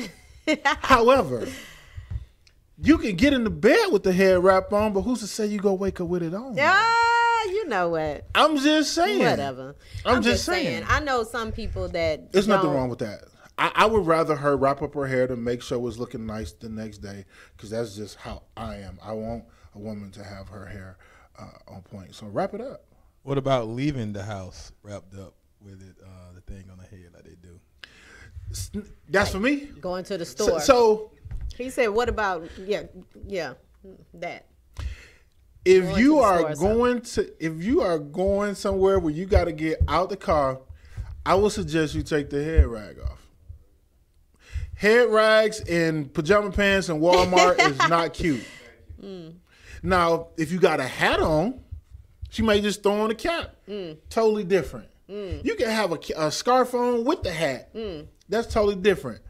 However, you can get into bed with the hair wrap on, but who's to say you go wake up with it on? You know what? I'm just saying. Whatever. I'm just saying. I know some people that there's nothing wrong with that. I would rather her wrap up her hair to make sure it's looking nice the next day, because that's just how I am. I want a woman to have her hair on point. So wrap it up. What about leaving the house wrapped up with it, the thing on the head like they do? That's for me. Going to the store. So he said, "What about that?" If you are going somewhere where you got to get out the car, I would suggest you take the head rag off. Head rags in pajama pants in Walmart is not cute. Now, if you got a hat on, she may just throw on a cap. Totally different. You can have a scarf on with the hat. That's totally different.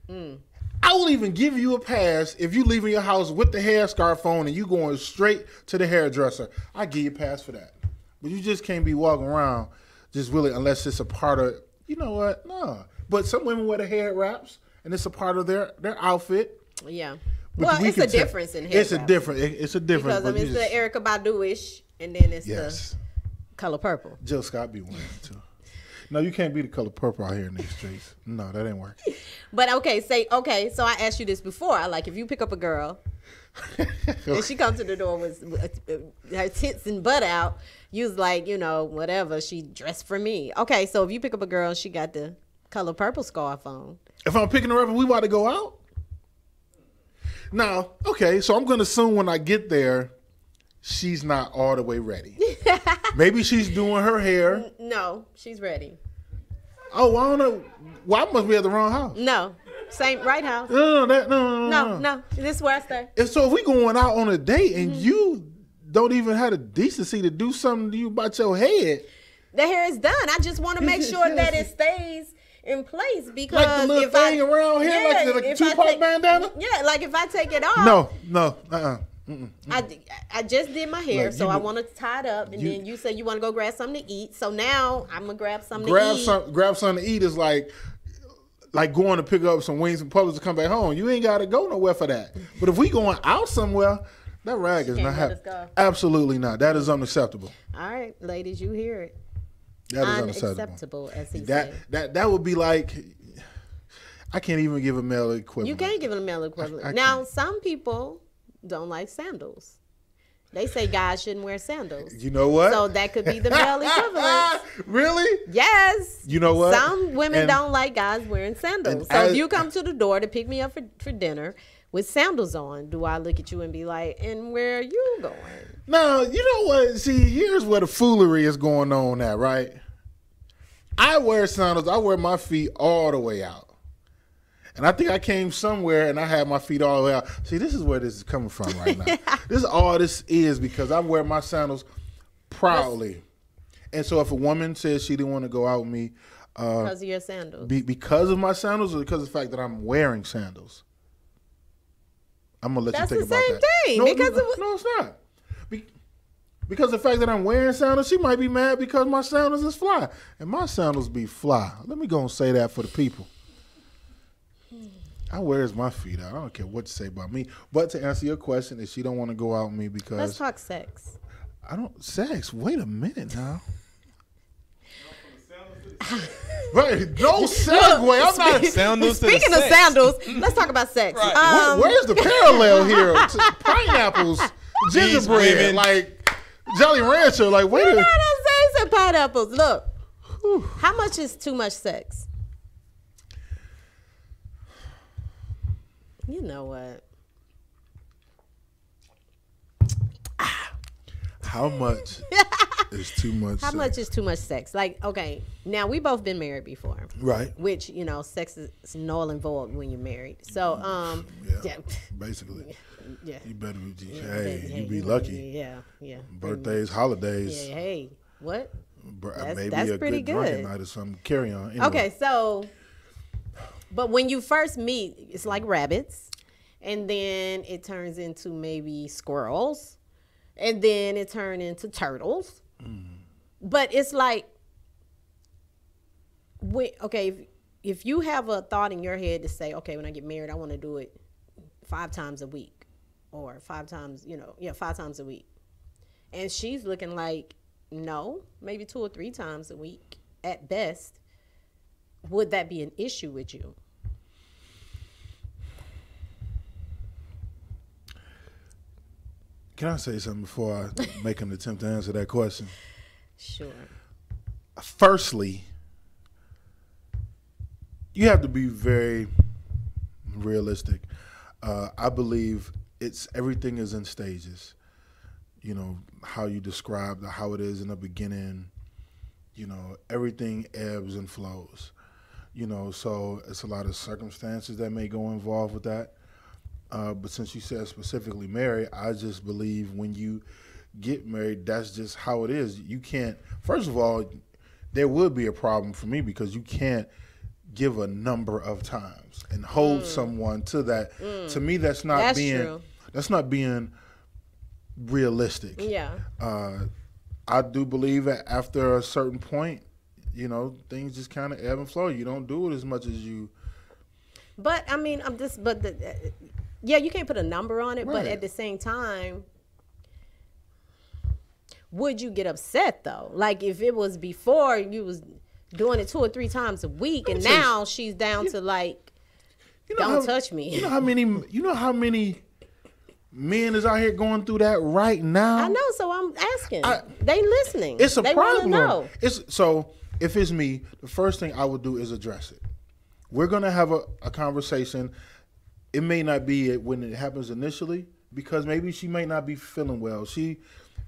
I will even give you a pass if you leaving your house with the hair scarf on and you going straight to the hairdresser. I give you a pass for that. But you just can't be walking around just really unless it's a part of, you know what? No. But some women wear the hair wraps and it's a part of their outfit. Yeah. But well, it's a difference in hair wraps. It's a difference. Because it's the Erykah Badu-ish and then it's the color purple. Jill Scott be wearing it too. No, you can't be the color purple out here in these streets. No, that ain't working. But so I asked you this before. If you pick up a girl and she comes to the door with her tits and butt out, you was like, whatever, she dressed for me. Okay, so if you pick up a girl and she got the color purple scarf on. If I'm picking her up and we about to go out? Now, okay, so I'm going to assume when I get there, she's not all the way ready. Maybe she's doing her hair. No, she's ready. Oh, I don't know. Well, I must be at the wrong house. No, same right house. No. This is where I stay. And so if we going out on a date and you don't even have the decency to do something to you about your head. The hair is done. I just want to make sure that it stays in place because like the little thing around here, like the Tupac bandana. Yeah, like if I take it off. No. I just did my hair, so I want to tie it up, and then you said you want to go grab something to eat. So now I'm gonna grab something to eat. Grab something to eat is like going to pick up some wings and Publix to come back home. You ain't got to go nowhere for that. But if we going out somewhere, that rag is not happening. Absolutely not. That is unacceptable. All right, ladies, you hear it. That is unacceptable, as he said. That would be like, I can't even give a male equivalent. You can't give it a male equivalent. Now, some people don't like sandals. They say guys shouldn't wear sandals. You know what? So that could be the male equivalent. Really? Yes. You know what? Some women don't like guys wearing sandals. So if you come to the door to pick me up for dinner with sandals on, do I look at you and be like, and where are you going? No, you know what? See, here's where the foolery is going on at, right? I wear sandals. I wear my feet all the way out. And I think I came somewhere and I had my feet all the way out. See, this is where this is coming from right now. This is all this is because I wear my sandals proudly. And so if a woman says she didn't want to go out with me. Because of your sandals. Because of my sandals or because of the fact that I'm wearing sandals? I'm going to let you think about that. That's the same thing. No, it's not. Because the fact that I'm wearing sandals, she might be mad because my sandals is fly. And my sandals be fly. Let me go and say that for the people. I wears my feet out. I don't care what you say about me. But to answer your question, if she don't want to go out with me because... Let's talk sex. Sex? Wait a minute now. Right, no segue. I'm not... Sandals Speaking of sandals, let's talk about sex. Right. Where's the parallel here? Pineapples, gingerbread, like Jolly Rancher. Like, wait a minute. Some pineapples. Look, how much is too much sex? You know what? How much is too much How much is too much sex? Like, okay, now we both been married before. Right. Which, sex is null and void when you're married. So, yeah. Basically. Yeah. You better be, you be lucky. Yeah. Birthdays, holidays. Yeah, hey, what? Maybe that's a pretty good drinking night or something. Carry on. Anyway. Okay, so, but when you first meet, it's like rabbits. And then it turns into maybe squirrels. And then it turned into turtles. But it's like, if you have a thought in your head to say, okay, when I get married, I want to do it 5 times a week or 5 times, 5 times a week. And she's looking like, no, maybe 2 or 3 times a week at best. Would that be an issue with you? Can I say something before I make an attempt to answer that question? Sure. Firstly, you have to be very realistic. I believe everything is in stages. You know, how you described how it is in the beginning, everything ebbs and flows. So it's a lot of circumstances that may go involved with that. But since you said specifically married, I just believe when you get married, that's just how it is. You can't, first of all, there would be a problem for me because you can't give a number of times and hold someone to that. To me, that's not being realistic. Yeah. I do believe that after a certain point, things just kind of ebb and flow. You don't do it as much as you. But I mean, you can't put a number on it, Right. but at the same time, would you get upset though? Like if it was before you was doing it 2 or 3 times a week, and now she's down to like, don't touch me. You know how many men is out here going through that right now? I know, so I'm asking. They listening. It's a they problem. Know. So if it's me, the first thing I would do is address it. We're gonna have a conversation. It may not be when it happens initially because maybe she may not be feeling well. She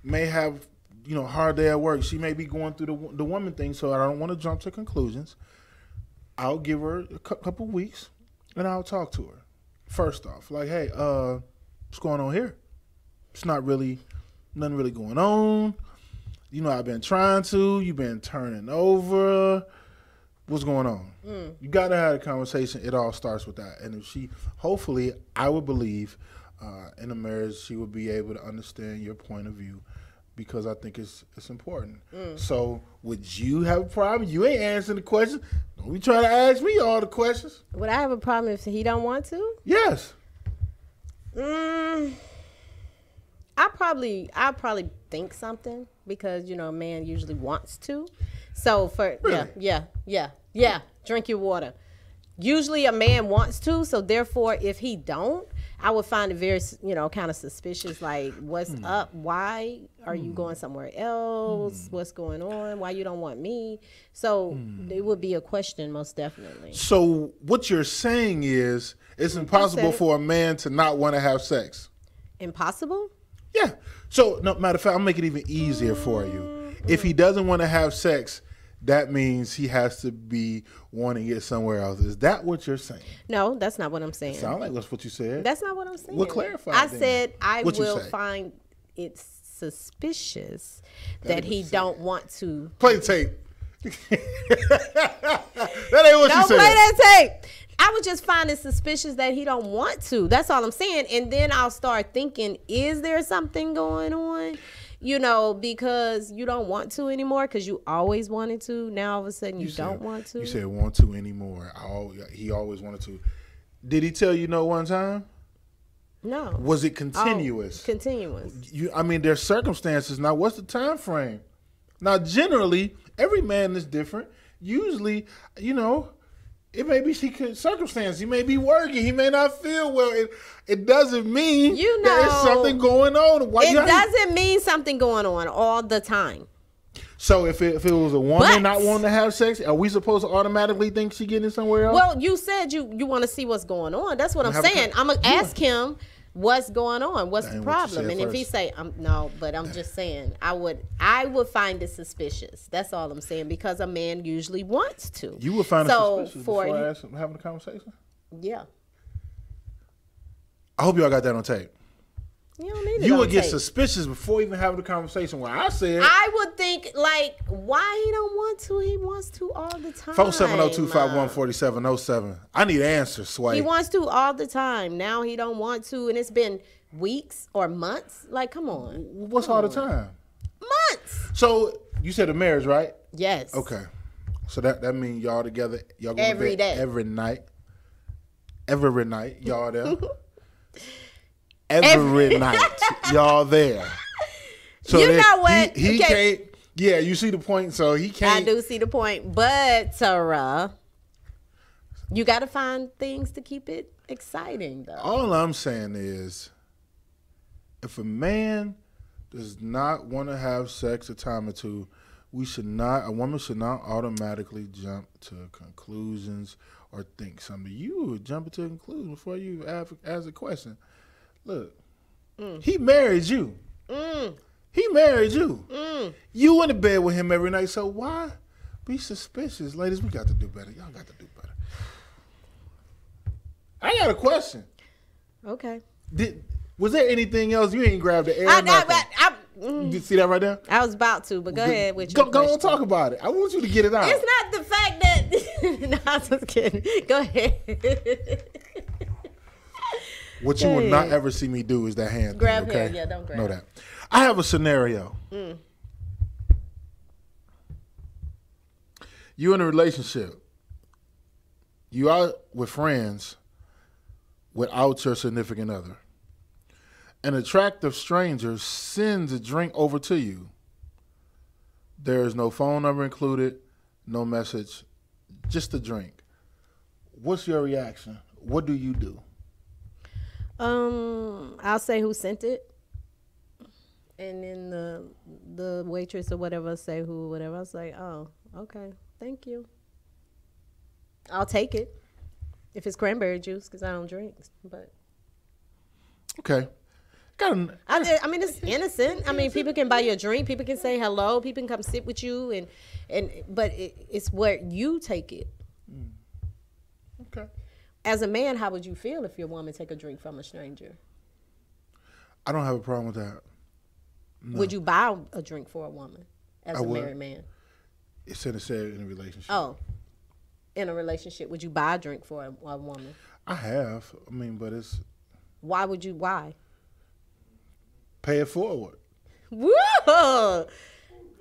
may have hard day at work. She may be going through the woman thing. So I don't want to jump to conclusions. I'll give her a couple weeks and I'll talk to her. First off, like, hey, what's going on here? It's nothing really going on. I've been trying to. You've been turning over. What's going on? You got to have a conversation. It all starts with that. And if hopefully, I would believe in a marriage, she would be able to understand your point of view because I think it's important. So would you have a problem? You ain't answering the question. Don't be trying to ask me all the questions. Would I have a problem if he don't want to? Yes. I probably think something because a man usually wants to. So yeah, drink your water. Usually a man wants to, so therefore if he don't, I would find it very kind of suspicious. Like, what's up? Why are you going somewhere else? What's going on? Why you don't want me? So it would be a question, most definitely. So what you're saying is it's impossible for a man to not want to have sex. Impossible? Yeah. So, no, matter of fact, I'll make it even easier for you. If he doesn't want to have sex, that means he has to be wanting it somewhere else. Is that what you're saying? No, that's not what I'm saying. Sound like that's what you said. That's not what I'm saying. Well, clarify. I said I What you will say? find it suspicious that he don't want to. Play the tape. That ain't what you Don't said. play that tape. I would just find it suspicious that he don't want to. That's all I'm saying. And then I'll start thinking, is there something going on? Because you don't want to anymore because you always wanted to. Now all of a sudden you don't want to. You said want to anymore. He always wanted to. Did he tell you no one time? No. Was it continuous? Continuous. There's circumstances. Now, what's the time frame? Now, generally, every man is different. Usually, it may be circumstance. He may be working. He may not feel well. It doesn't mean there's something going on. It doesn't mean something going on all the time. So if it was a woman not wanting to have sex, are we supposed to automatically think she getting somewhere else? Well, you said you want to see what's going on. That's what I'm saying. I'm going to ask him what's going on. What's the problem? And if he say, no, but I'm just saying, I would find it suspicious. That's all I'm saying, because a man usually wants to. You would find it suspicious before I ask him having a conversation? Yeah. I hope y'all got that on tape. You don't need it. You would get suspicious before even having the conversation. Where I said, I would think like, why he don't want to? He wants to all the time. 470-251-4707. I need answers, Sway. He wants to all the time. Now he don't want to, and it's been weeks or months. Like, come on. What's all the time? Months. So you said a marriage, right? Yes. Okay. So that means y'all together. Y'all go every to bed day, every night. Every night, y'all there. Every night, y'all there. So you know what? He can't. Yeah, you see the point. So he can't. I do see the point, but Tara, you got to find things to keep it exciting, though. All I'm saying is, if a man does not want to have sex a time or two, a woman should not automatically jump to conclusions or think something. You would jump to a conclusion before you ask a question. Look, he married you. He married you. You in the bed with him every night, so why be suspicious? Ladies, we got to do better. Y'all got to do better. I got a question. Okay. Was there anything else? You ain't grabbed the air. You see that right there? I was about to, but go ahead with your Go on, talk about it. I want you to get it out. It's not the fact that... No, I was just kidding. Go ahead. What you will not ever see me do is that hand grab thing, okay? hand. Yeah, don't grab. Know that. I have a scenario. You in a relationship. You out with friends without your significant other. An attractive stranger sends a drink over to you. There is no phone number included, no message, just a drink. What's your reaction? What do you do? I'll say who sent it, and then the waitress or whatever say whatever. I was like, oh, okay, thank you. I'll take it if it's cranberry juice because I don't drink. But okay. I mean, it's innocent. I mean, people can buy you a drink. People can say hello. People can come sit with you, but it's where you take it. Okay. As a man, how would you feel if your woman take a drink from a stranger? I don't have a problem with that. No. Would you buy a drink for a woman as a married man? It's in a relationship. Oh, in a relationship, would you buy a drink for a woman? I have. I mean, but it's... Why would you? Why? Pay it forward. Woo!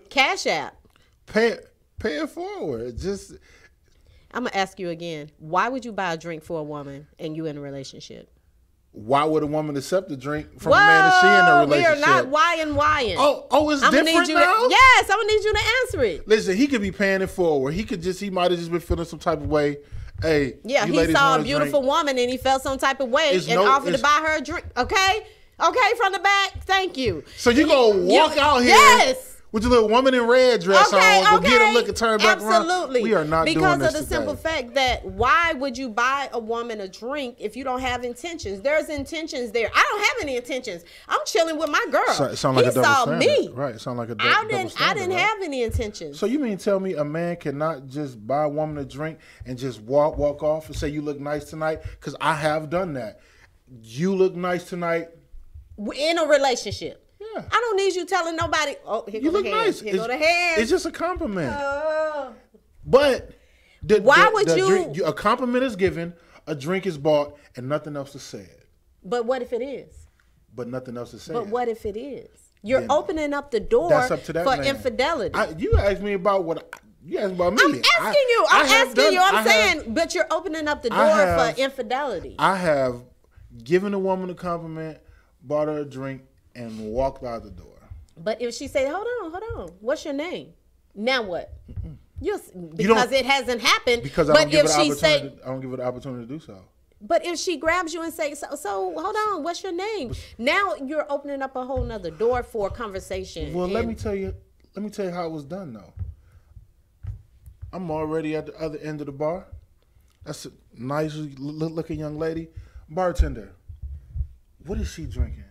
Cash App. Pay it forward. Just... I'm going to ask you again. Why would you buy a drink for a woman and you in a relationship? Why would a woman accept a drink from a man that she in a relationship? We are not whying. Oh, it's different now? Yes, I'm going to need you to answer it. Listen, he could be paying it forward. He might have just been feeling some type of way. Hey, yeah, he saw a beautiful woman and he felt some type of way offered to buy her a drink. Okay, from the back. Thank you. So you going to walk out here. Yes. With your little woman in red dress on, go get a look and turn back around. Absolutely. We are not doing this because of the today. simple fact that why would you buy a woman a drink if you don't have intentions? There's intentions there. I don't have any intentions. I'm chilling with my girl. It sound like he a double saw standard. me. Right. It sound like a double standard. I didn't have any intentions. So you mean tell me a man cannot just buy a woman a drink and just walk off and say you look nice tonight? Because I have done that. You look nice tonight. In a relationship. Yeah. I don't need you telling nobody, oh, here you go look the hands. nice. Here go the hands. It's just a compliment. But a compliment is given, a drink is bought, and nothing else is said. But what if it is? But nothing else is said. But what if it is? You're opening up the door for infidelity. You asked me about you asked about me. I'm asking you. I'm saying, but you're opening up the door for infidelity. I have given a woman a compliment, bought her a drink, and walked out the door. But if she say, hold on, what's your name? Now what? Because it hasn't happened. Because I don't give her the opportunity to do so. But if she grabs you and say, so hold on, what's your name? Now you're opening up a whole nother door for conversation. Well, let me tell you how it was done though. I'm already at the other end of the bar. That's a nice looking young lady. Bartender, what is she drinking?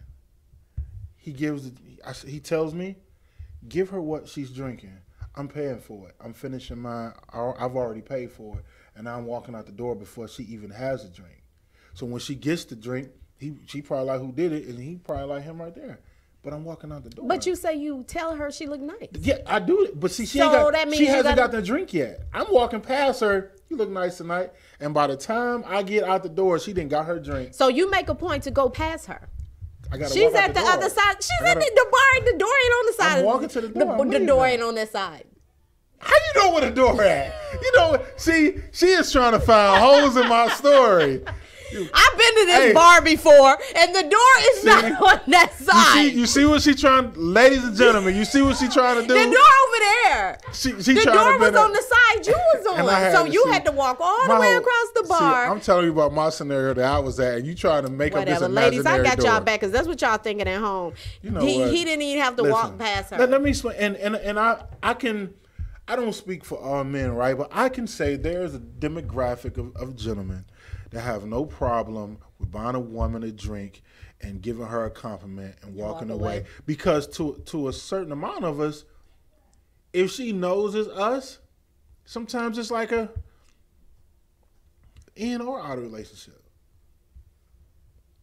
He tells me, give her what she's drinking. I'm paying for it. I'm finishing mine. I've already paid for it. And I'm walking out the door before she even has a drink. So when she gets the drink, She probably like who did it, and he probably like him right there. But I'm walking out the door. But you say you tell her she look nice. Yeah, I do it. But see, she hasn't got the drink yet. I'm walking past her. You look nice tonight. And by the time I get out the door, she didn't got her drink. So you make a point to go past her. She's at the other side. She's at the bar. The door ain't on the side. I'm walking to the door. The door ain't on that side. How you know where the door at? You know, see, she is trying to find holes in my story. I've been to this bar before, and the door is not on that side. You see what she trying, ladies and gentlemen. You see what she trying to do? The door over there. The door was on the side you was on, so you had to walk all the way across the bar. See, I'm telling you about my scenario that I was at, and you trying to make up this imaginary ladies, I got door. y'all back because that's what y'all thinking at home. You know he didn't even have to walk past her. Let me explain, and I don't speak for all men, right? But I can say there's a demographic of gentlemen that have no problem with buying a woman a drink and giving her a compliment and walking away. Because to a certain amount of us, if she knows it's us, sometimes it's like a in or out of relationship.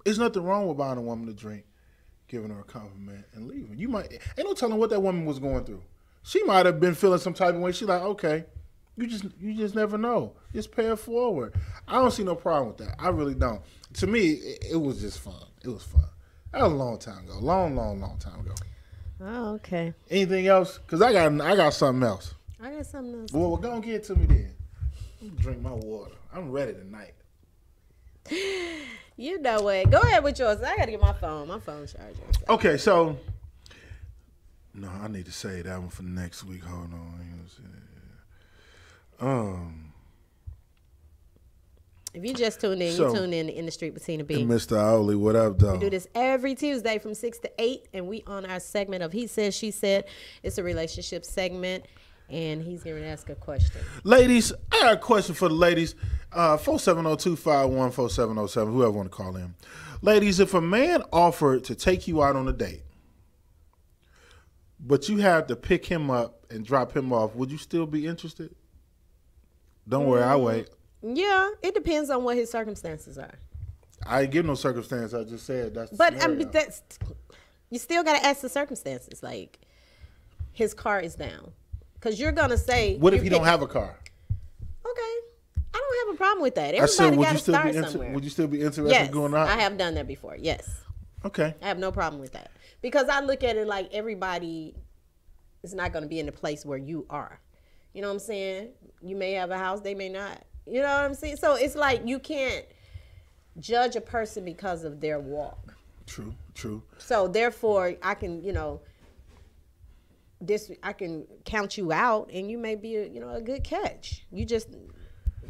There's nothing wrong with buying a woman a drink, giving her a compliment, and leaving. Ain't no telling what that woman was going through. She might have been feeling some type of way. She's like, okay, you just never know. Just pay it forward. I don't see no problem with that. I really don't. To me, it was just fun. It was fun. That was a long time ago. Long time ago. Oh, okay. Anything else? Because I got something else. I got something else. Well, go and get it to me then. I'm gonna drink my water. I'm ready tonight. You know what? Go ahead with yours. I gotta get my phone. My phone charger. Okay, so no, I need to save that one for next week. Hold on. If you just tuned in, you tuned in the street with Tina B. Mr. Outley, what up, though? We do this every Tuesday from 6 to 8, and we on our segment of He Said, She Said. It's a relationship segment, and he's here to ask a question. Ladies, I got a question for the ladies. 470-251-4707, whoever want to call in. Ladies, if a man offered to take you out on a date, but you had to pick him up and drop him off, would you still be interested? Don't worry, I'll wait. Yeah, it depends on what his circumstances are. I ain't give no circumstance. I just said that's. But you still got to ask the circumstances. Like, his car is down, because you're gonna say. What if he don't have a car? Okay, I don't have a problem with that. Everybody got to start somewhere. Would you still be interested in going out? I have done that before. Yes. Okay. I have no problem with that, because I look at it like everybody is not going to be in the place where you are. You know what I'm saying? You may have a house, they may not. You know what I'm saying? So it's like you can't judge a person because of their walk. True. So therefore, I can, I can count you out, and you may be a good catch. You just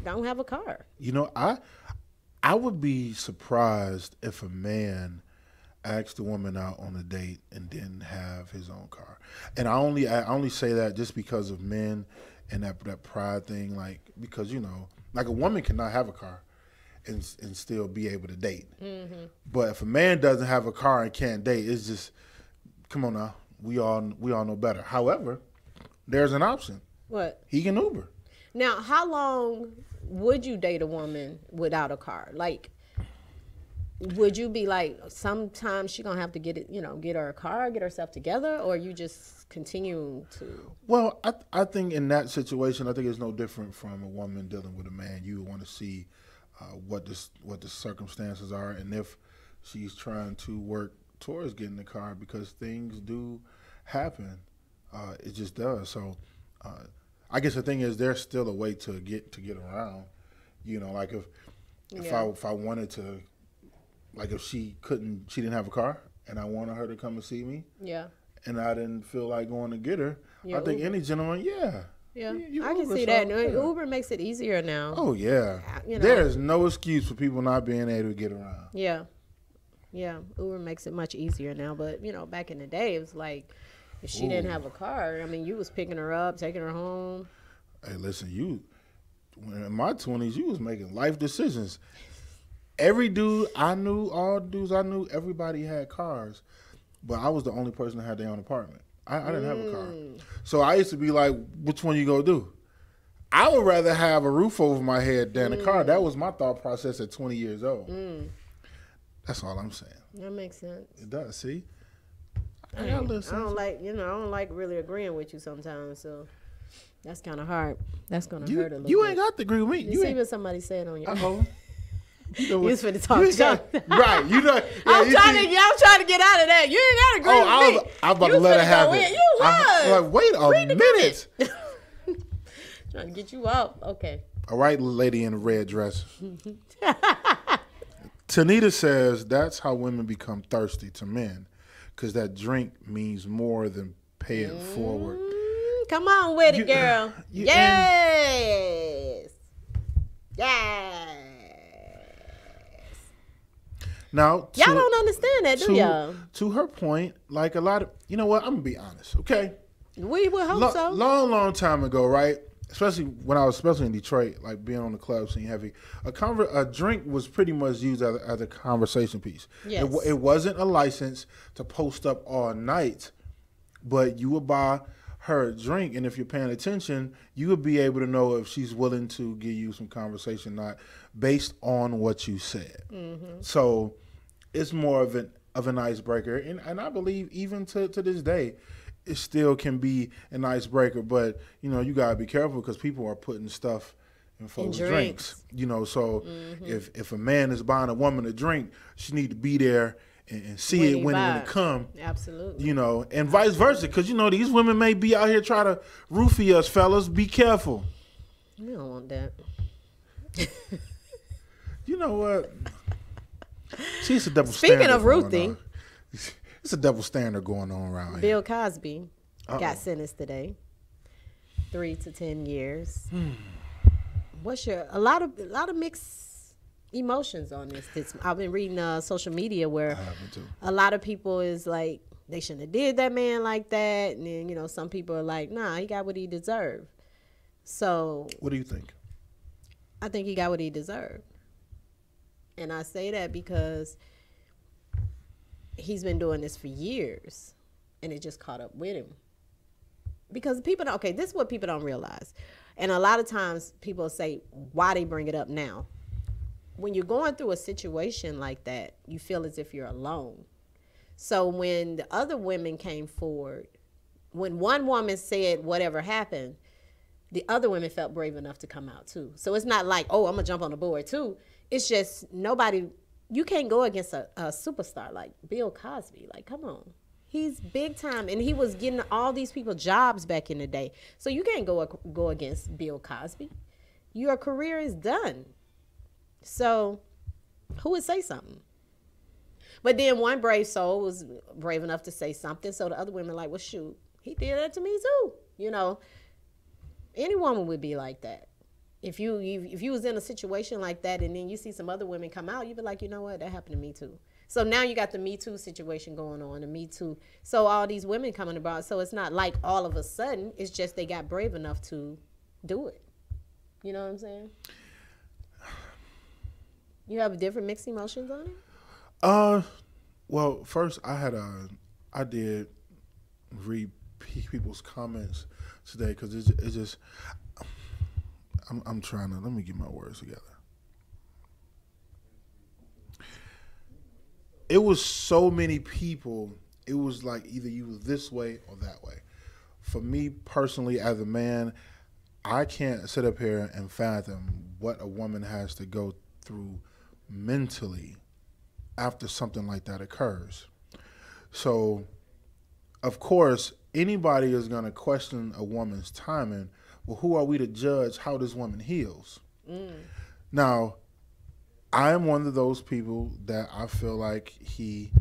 don't have a car. I would be surprised if a man asked a woman out on a date and didn't have his own car. And I only say that just because of men and that pride thing, like, because like a woman cannot have a car and still be able to date. Mm-hmm. But if a man doesn't have a car and can't date, it's just, come on now, we all know better. However, there's an option. What? He can Uber. Now, how long would you date a woman without a car? Like, would you be like, sometimes she gonna have to get her a car, get herself together, or you just continue to? Well, I think in that situation, I think it's no different from a woman dealing with a man. You want to see what the circumstances are, and if she's trying to work towards getting the car, because things do happen. It just does. So I guess the thing is, there's still a way to get around. Like if I wanted to. Like if she didn't have a car, and I wanted her to come and see me. Yeah. And I didn't feel like going to get her. I think any gentleman, yeah. I can see that. Uber makes it easier now. Oh yeah. There's no excuse for people not being able to get around. Yeah. Uber makes it much easier now. But back in the day, it was like if she didn't have a car, I mean, you was picking her up, taking her home. Hey, listen, in my 20s, you was making life decisions. Every dude I knew, all dudes I knew, everybody had cars, but I was the only person that had their own apartment. I didn't have a car. So I used to be like, which one you gonna do? I would rather have a roof over my head than a car. That was my thought process at 20 years old. That's all I'm saying. That makes sense. It does. See, I don't like really agreeing with you sometimes. So that's kind of hard. That's gonna hurt a little. You bit. ain't got to agree with me. You see what somebody said on your. Uh-oh. You know You was finna talk junk. Right. You know. Yeah, I'm trying to get out of that. You ain't got to agree with me. I was about to let her have it. You was. I'm like, wait a minute. Trying to get you out. Okay. All right, lady in the red dress. Tanita says that's how women become thirsty to men, because that drink means more than pay it forward. Come on with it, girl. Yes. Yes. Now, y'all don't understand that, do y'all? To her point, like a lot of, you know what? I'm gonna be honest, okay? We would hope so. Long time ago, right? Especially when I was in Detroit, like being on the club scene heavy. A drink was pretty much used as a conversation piece. Yes. It wasn't a license to post up all night, but you would buy her a drink, and if you're paying attention, you would be able to know if she's willing to give you some conversation, not based on what you said. Mm-hmm. So it's more of an icebreaker, and I believe even to this day, it still can be an icebreaker. But you know, you gotta be careful because people are putting stuff in folks' drinks. You know, so if a man is buying a woman a drink, she need to be there and see it when it come. Absolutely. You know, and vice versa, because you know these women may be out here trying to roofie us, fellas. Be careful. You don't want that. You know what? See, it's a double standard. Speaking of roofing, it's a double standard going on around here. Bill Cosby got sentenced today, 3 to 10 years. What's a lot of mixed emotions on this. I've been reading social media where a lot of people is like, they shouldn't have did that man like that, and then, you know, some people are like, nah, he got what he deserved. So what do you think? I think he got what he deserved, and I say that because he's been doing this for years, and it just caught up with him. Because people don't, this is what people don't realize, and a lot of times people say why they bring it up now. When you're going through a situation like that, you feel as if you're alone. So when the other women came forward, when one woman said whatever happened, the other women felt brave enough to come out too. So it's not like, oh, I'm gonna jump on the board too. It's just you can't go against a superstar like Bill Cosby. Like, come on. He's big time, and he was getting all these people jobs back in the day. So you can't go against Bill Cosby. Your career is done. So who would say something? But then one brave soul was brave enough to say something. So the other women like, well, shoot, he did that to me too. You know, any woman would be like that. If you was in a situation like that and then you see some other women come out, you'd be like, you know what, that happened to me too. So now you got the Me Too situation going on, the Me Too. So all these women coming about. So it's not like all of a sudden, it's just they got brave enough to do it. You know what I'm saying? You have different mixed emotions on it? Well, first I did read people's comments today because it's just, I'm trying to, let me get my words together. It was so many people, it was like either you was this way or that way. For me personally, as a man, I can't sit up here and fathom what a woman has to go through mentally after something like that occurs. So, of course, anybody is going to question a woman's timing. Well, who are we to judge how this woman heals? Now, I am one of those people that I feel like he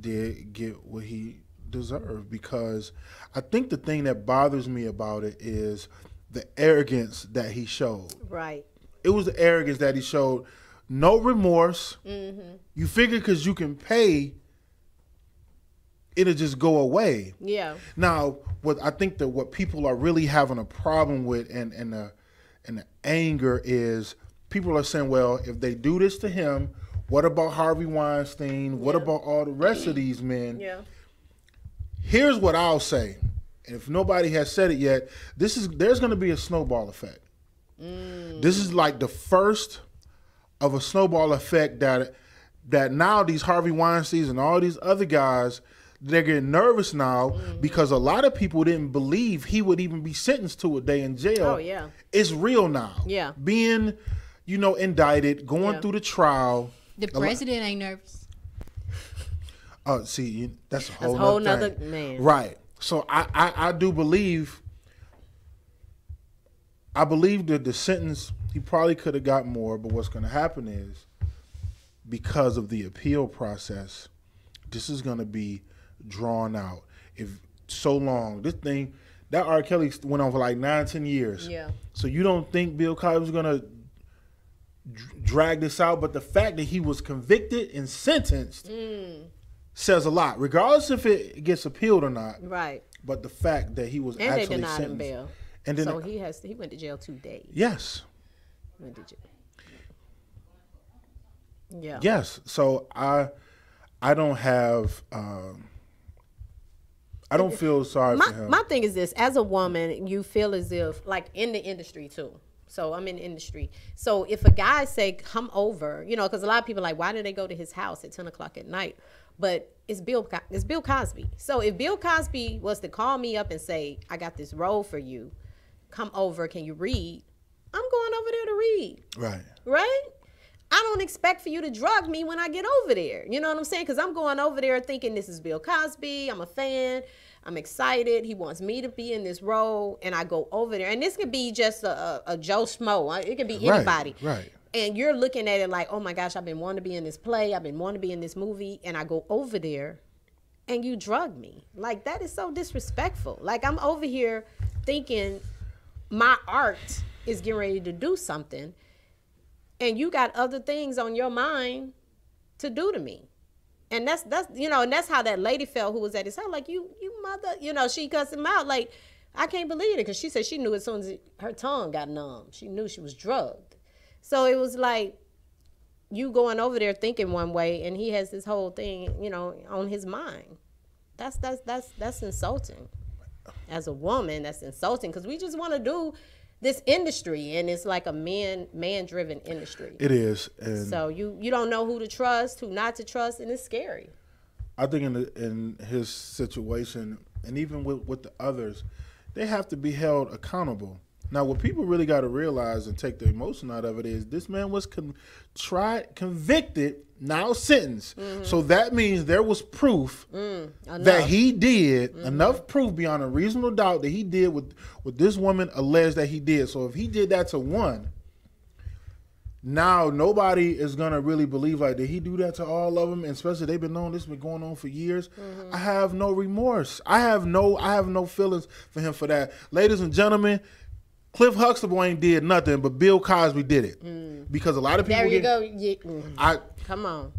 did get what he deserved, because I think the thing that bothers me about it is the arrogance that he showed. Right. It was the arrogance that he showed. No remorse. Mm-hmm. You figure because you can pay, it'll just go away. Yeah. Now, what people are really having a problem with and the anger is people are saying, well, if they do this to him, what about Harvey Weinstein? What about all the rest of these men? Yeah. Here's what I'll say. And if nobody has said it yet, there's going to be a snowball effect. This is like the first of a snowball effect that that now these Harvey Weinsteins and all these other guys, they're getting nervous now because a lot of people didn't believe he would even be sentenced to a day in jail. Oh, yeah. It's real now. Yeah. Being, indicted, going through the trial. The president ain't nervous. Oh, see, that's a whole nother thing. Man. Right. So I do believe, that the sentence, he probably could have got more, but what's going to happen is, because of the appeal process, this is going to be drawn out. If so long, this thing, that R. Kelly went on for like 9-10 years. Yeah. So you don't think Bill Cosby was going to drag this out? But the fact that he was convicted and sentenced says a lot, regardless if it gets appealed or not. Right. But the fact that he was and actually they denied sentenced. him bail. And then so he went to jail 2 days. Yes. Went to jail. Yeah. Yes. So I don't have I don't feel sorry for him. My thing is this: as a woman, you feel as if, like, in the industry too. So I'm in the industry. So if a guy say, "Come over," because a lot of people are like, why did they go to his house at 10 o'clock at night? But it's Bill Cosby. So if Bill Cosby was to call me up and say, "I got this role for you, come over, can you read?" I'm going over there to read. Right. Right? I don't expect for you to drug me when I get over there. You know what I'm saying? Because I'm going over there thinking this is Bill Cosby. I'm a fan. I'm excited. He wants me to be in this role. And I go over there. And this could be just a Joe Schmo. It could be anybody. Right. And you're looking at it like, oh my gosh, I've been wanting to be in this play. I've been wanting to be in this movie. And I go over there and you drug me. Like, that is so disrespectful. Like, I'm over here thinking my art is getting ready to do something. And you got other things on your mind to do to me. And that's and that's how that lady felt who was at his house. Like, you mother, she cussed him out. Like, I can't believe it, because she said she knew as soon as her tongue got numb. She knew she was drugged. So it was like you going over there thinking one way, and he has this whole thing, on his mind. That's insulting. As a woman, that's insulting, because we just want to do this industry, and it's like a man-driven industry. It is. And so you don't know who to trust, who not to trust, and it's scary. I think in his situation, and even with the others, they have to be held accountable. Now, what people really got to realize and take the emotion out of it is this man was convicted, now sentenced. Mm-hmm. So that means there was proof that he did, enough proof beyond a reasonable doubt that he did what this woman alleged that he did. So if he did that to one, now nobody is going to really believe, like, did he do that to all of them? And especially they've been knowing this has been going on for years. Mm-hmm. I have no remorse. I have no feelings for him for that. Ladies and gentlemen, Cliff Huxtable ain't did nothing, but Bill Cosby did it. Because a lot of people there you go. Come on.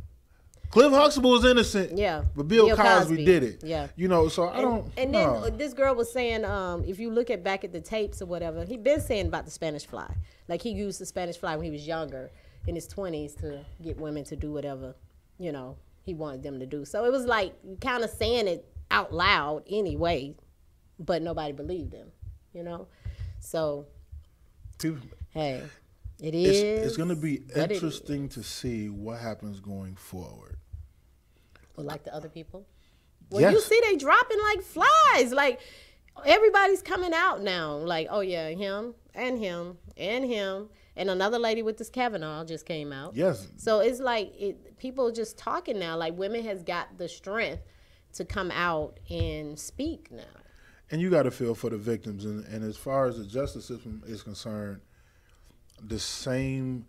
Cliff Huxtable was innocent. Yeah. But Bill Cosby did it. Yeah. So I don't. And then this girl was saying, if you look back at the tapes or whatever, he'd been saying about the Spanish fly. Like, he used the Spanish fly when he was younger, in his 20s, to get women to do whatever, he wanted them to do. So it was like kind of saying it out loud anyway, but nobody believed him, So, hey, it is. It's going to be interesting to see what happens going forward. Well, like the other people? Well, yes. You see they dropping like flies. Like, everybody's coming out now. Like, oh, yeah, him and him and him. And another lady with this Kavanaugh just came out. Yes. So it's like people are just talking now. Like, women has got the strength to come out and speak now. And you got to feel for the victims. And as far as the justice system is concerned, the same,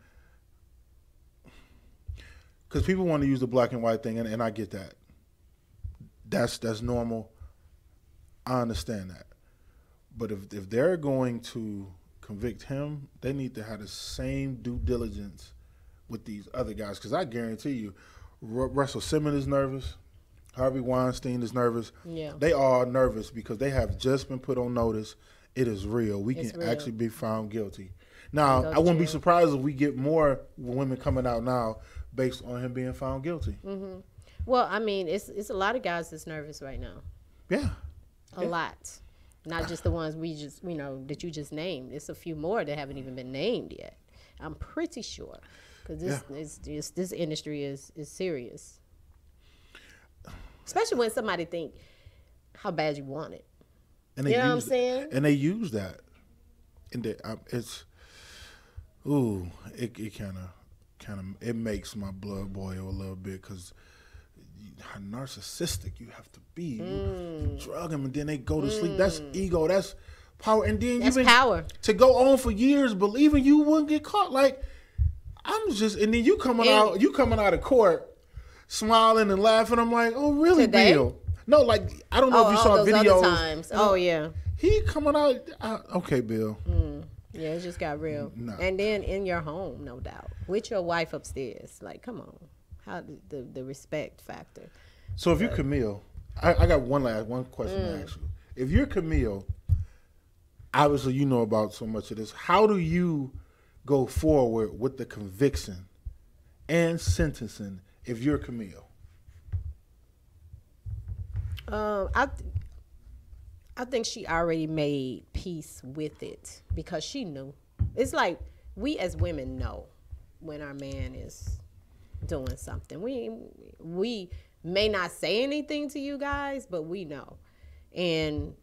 because people want to use the black and white thing, and I get that. That's normal. I understand that. But if they're going to convict him, they need to have the same due diligence with these other guys. Because I guarantee you, Russell Simmons is nervous. Harvey Weinstein is nervous. Yeah. They are nervous because they have just been put on notice. It is real. We can actually be found guilty. Now, I wouldn't be surprised if we get more women coming out now based on him being found guilty. Mm-hmm. Well, I mean, it's a lot of guys that's nervous right now. Yeah. A lot. Not just the ones that you just named. It's a few more that haven't even been named yet. I'm pretty sure. Because this industry is serious. Especially when somebody think how bad you want it. And you know what I'm saying? And they use that. And it kind of it makes my blood boil a little bit because how narcissistic you have to be. You drug them and then they go to sleep. That's ego. That's power. And then that's power. To go on for years believing you wouldn't get caught. Like, and then you coming out of court smiling and laughing. I'm like, oh, really, today? Bill? No, like, I don't know if you saw those videos. Other times. Oh, yeah. He coming out, okay, Bill. Yeah, it just got real. No. And then in your home, no doubt, with your wife upstairs. Like, come on, how the respect factor. So if you're Camille, I got one question to ask you. If you're Camille, obviously you know about so much of this. How do you go forward with the conviction and sentencing if you're Camille? I think she already made peace with it because she knew. It's like we as women know when our man is doing something. We may not say anything to you guys, but we know. And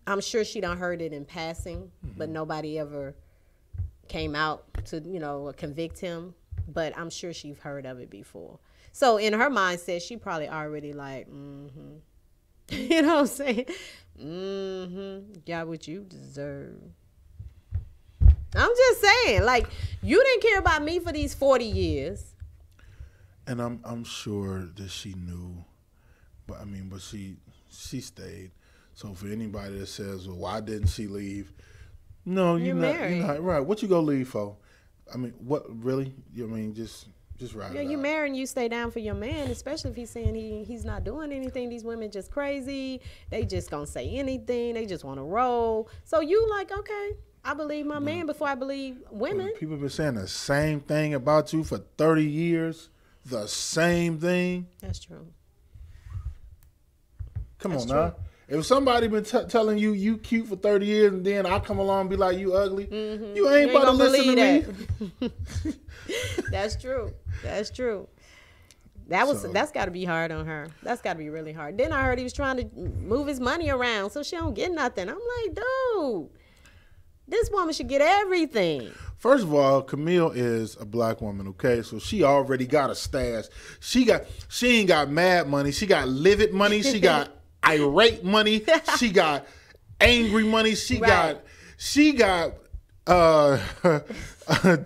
I'm sure she done heard it in passing, but nobody ever came out to, convict him. But I'm sure she's heard of it before. So in her mindset, she probably already like, you know what I'm saying? Got what you deserve. I'm just saying, like, you didn't care about me for these 40 years. And I'm sure that she knew, but she stayed. So for anybody that says, well, why didn't she leave? No, you're not right. What you go leave for? What really? Just ride it out. You marrying, you stay down for your man, especially if he's saying he's not doing anything. These women just crazy. They just gonna say anything. They just want to roll. So you like, okay, I believe my man before I believe women. People have been saying the same thing about you for 30 years. The same thing. That's true. Come on now. If somebody been telling you cute for 30 years and then I come along and be like, you ugly, you ain't about to listen to me. That's true. That's true. That's got to be hard on her. That's got to be really hard. Then I heard he was trying to move his money around so she don't get nothing. I'm like, dude, this woman should get everything. First of all, Camille is a black woman, okay? So she already got a stash. She ain't got mad money. She got livid money. She got irate money. She got angry money. She got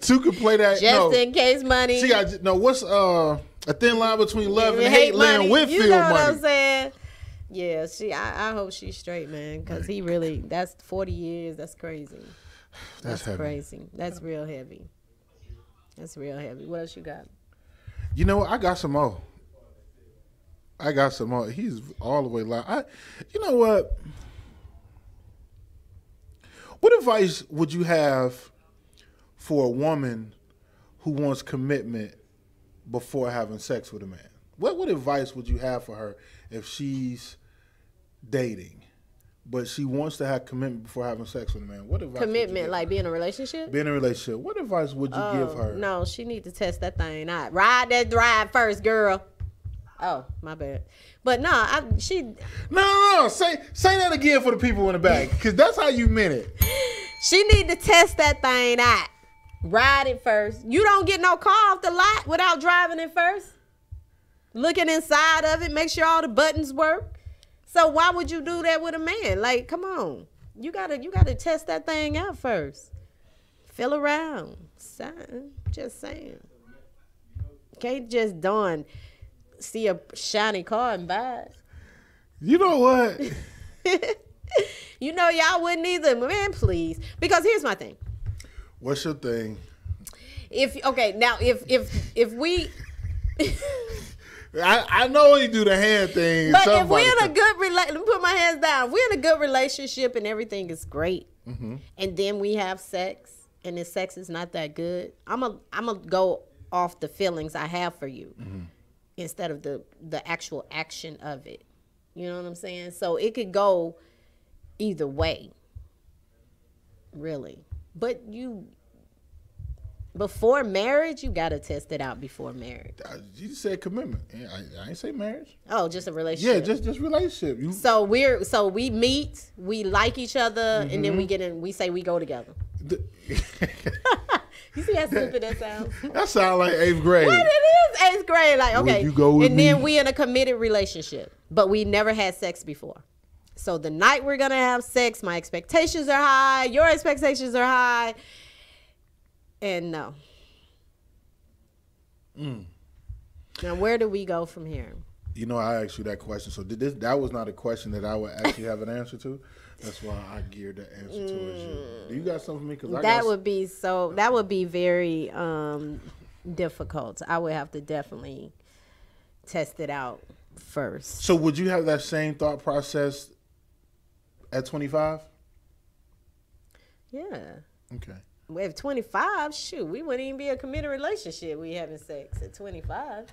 two can play that just in case money. She got what's a thin line between love and hate? Lynn Whitfield you know money. What I'm saying? Yeah, I hope she's straight, man, because he really, that's 40 years. That's crazy. That's crazy. That's real heavy. That's real heavy. What else you got? You know what? I got some more. He's all the way live. You know what? What advice would you have for a woman who wants commitment before having sex with a man? What advice would you have for her if she's dating, but she wants to have commitment before having sex with a man? What advice? Commitment, like being in a relationship? Being in a relationship. What advice would you give her? No, she need to test that thing out. Ride that drive first, girl. Oh, my bad. But no, No. Say that again for the people in the back, because that's how you meant it. She need to test that thing out. Ride it first. You don't get no car off the lot without driving it first. Looking inside of it, make sure all the buttons work. So why would you do that with a man? Like, come on. You gotta test that thing out first. Feel around. Just saying. Can't just see a shiny car and buy it. You know what? You know y'all wouldn't either. Man, please. Because here's my thing. What's your thing? If we I know you do the hand thing. But if we're in a good let me put my hands down. If we're in a good relationship and everything is great, and then we have sex and the sex is not that good, I'm a go off the feelings I have for you instead of the actual action of it. You know what I'm saying? So it could go either way, really. But Before marriage, you gotta test it out before marriage. You just said commitment. I ain't say marriage. Oh, just a relationship. Yeah, just relationship. So we meet, we like each other, and then we get in. We say we go together. You see how stupid that sounds? That sounds like 8th grade. What it is 8th grade? Like, okay, you go with and me? then we in a committed relationship, but we never had sex before. So the night we're gonna have sex, my expectations are high. Your expectations are high. And no. Now, where do we go from here? You know, I asked you that question. So that was not a question that I would actually have an answer to. That's why I geared the answer towards you. Do you got something for me? Because that would be very difficult. I would have to definitely test it out first. So would you have that same thought process at 25? Yeah. Okay. At 25, shoot, we wouldn't even be a committed relationship. We having sex at 25.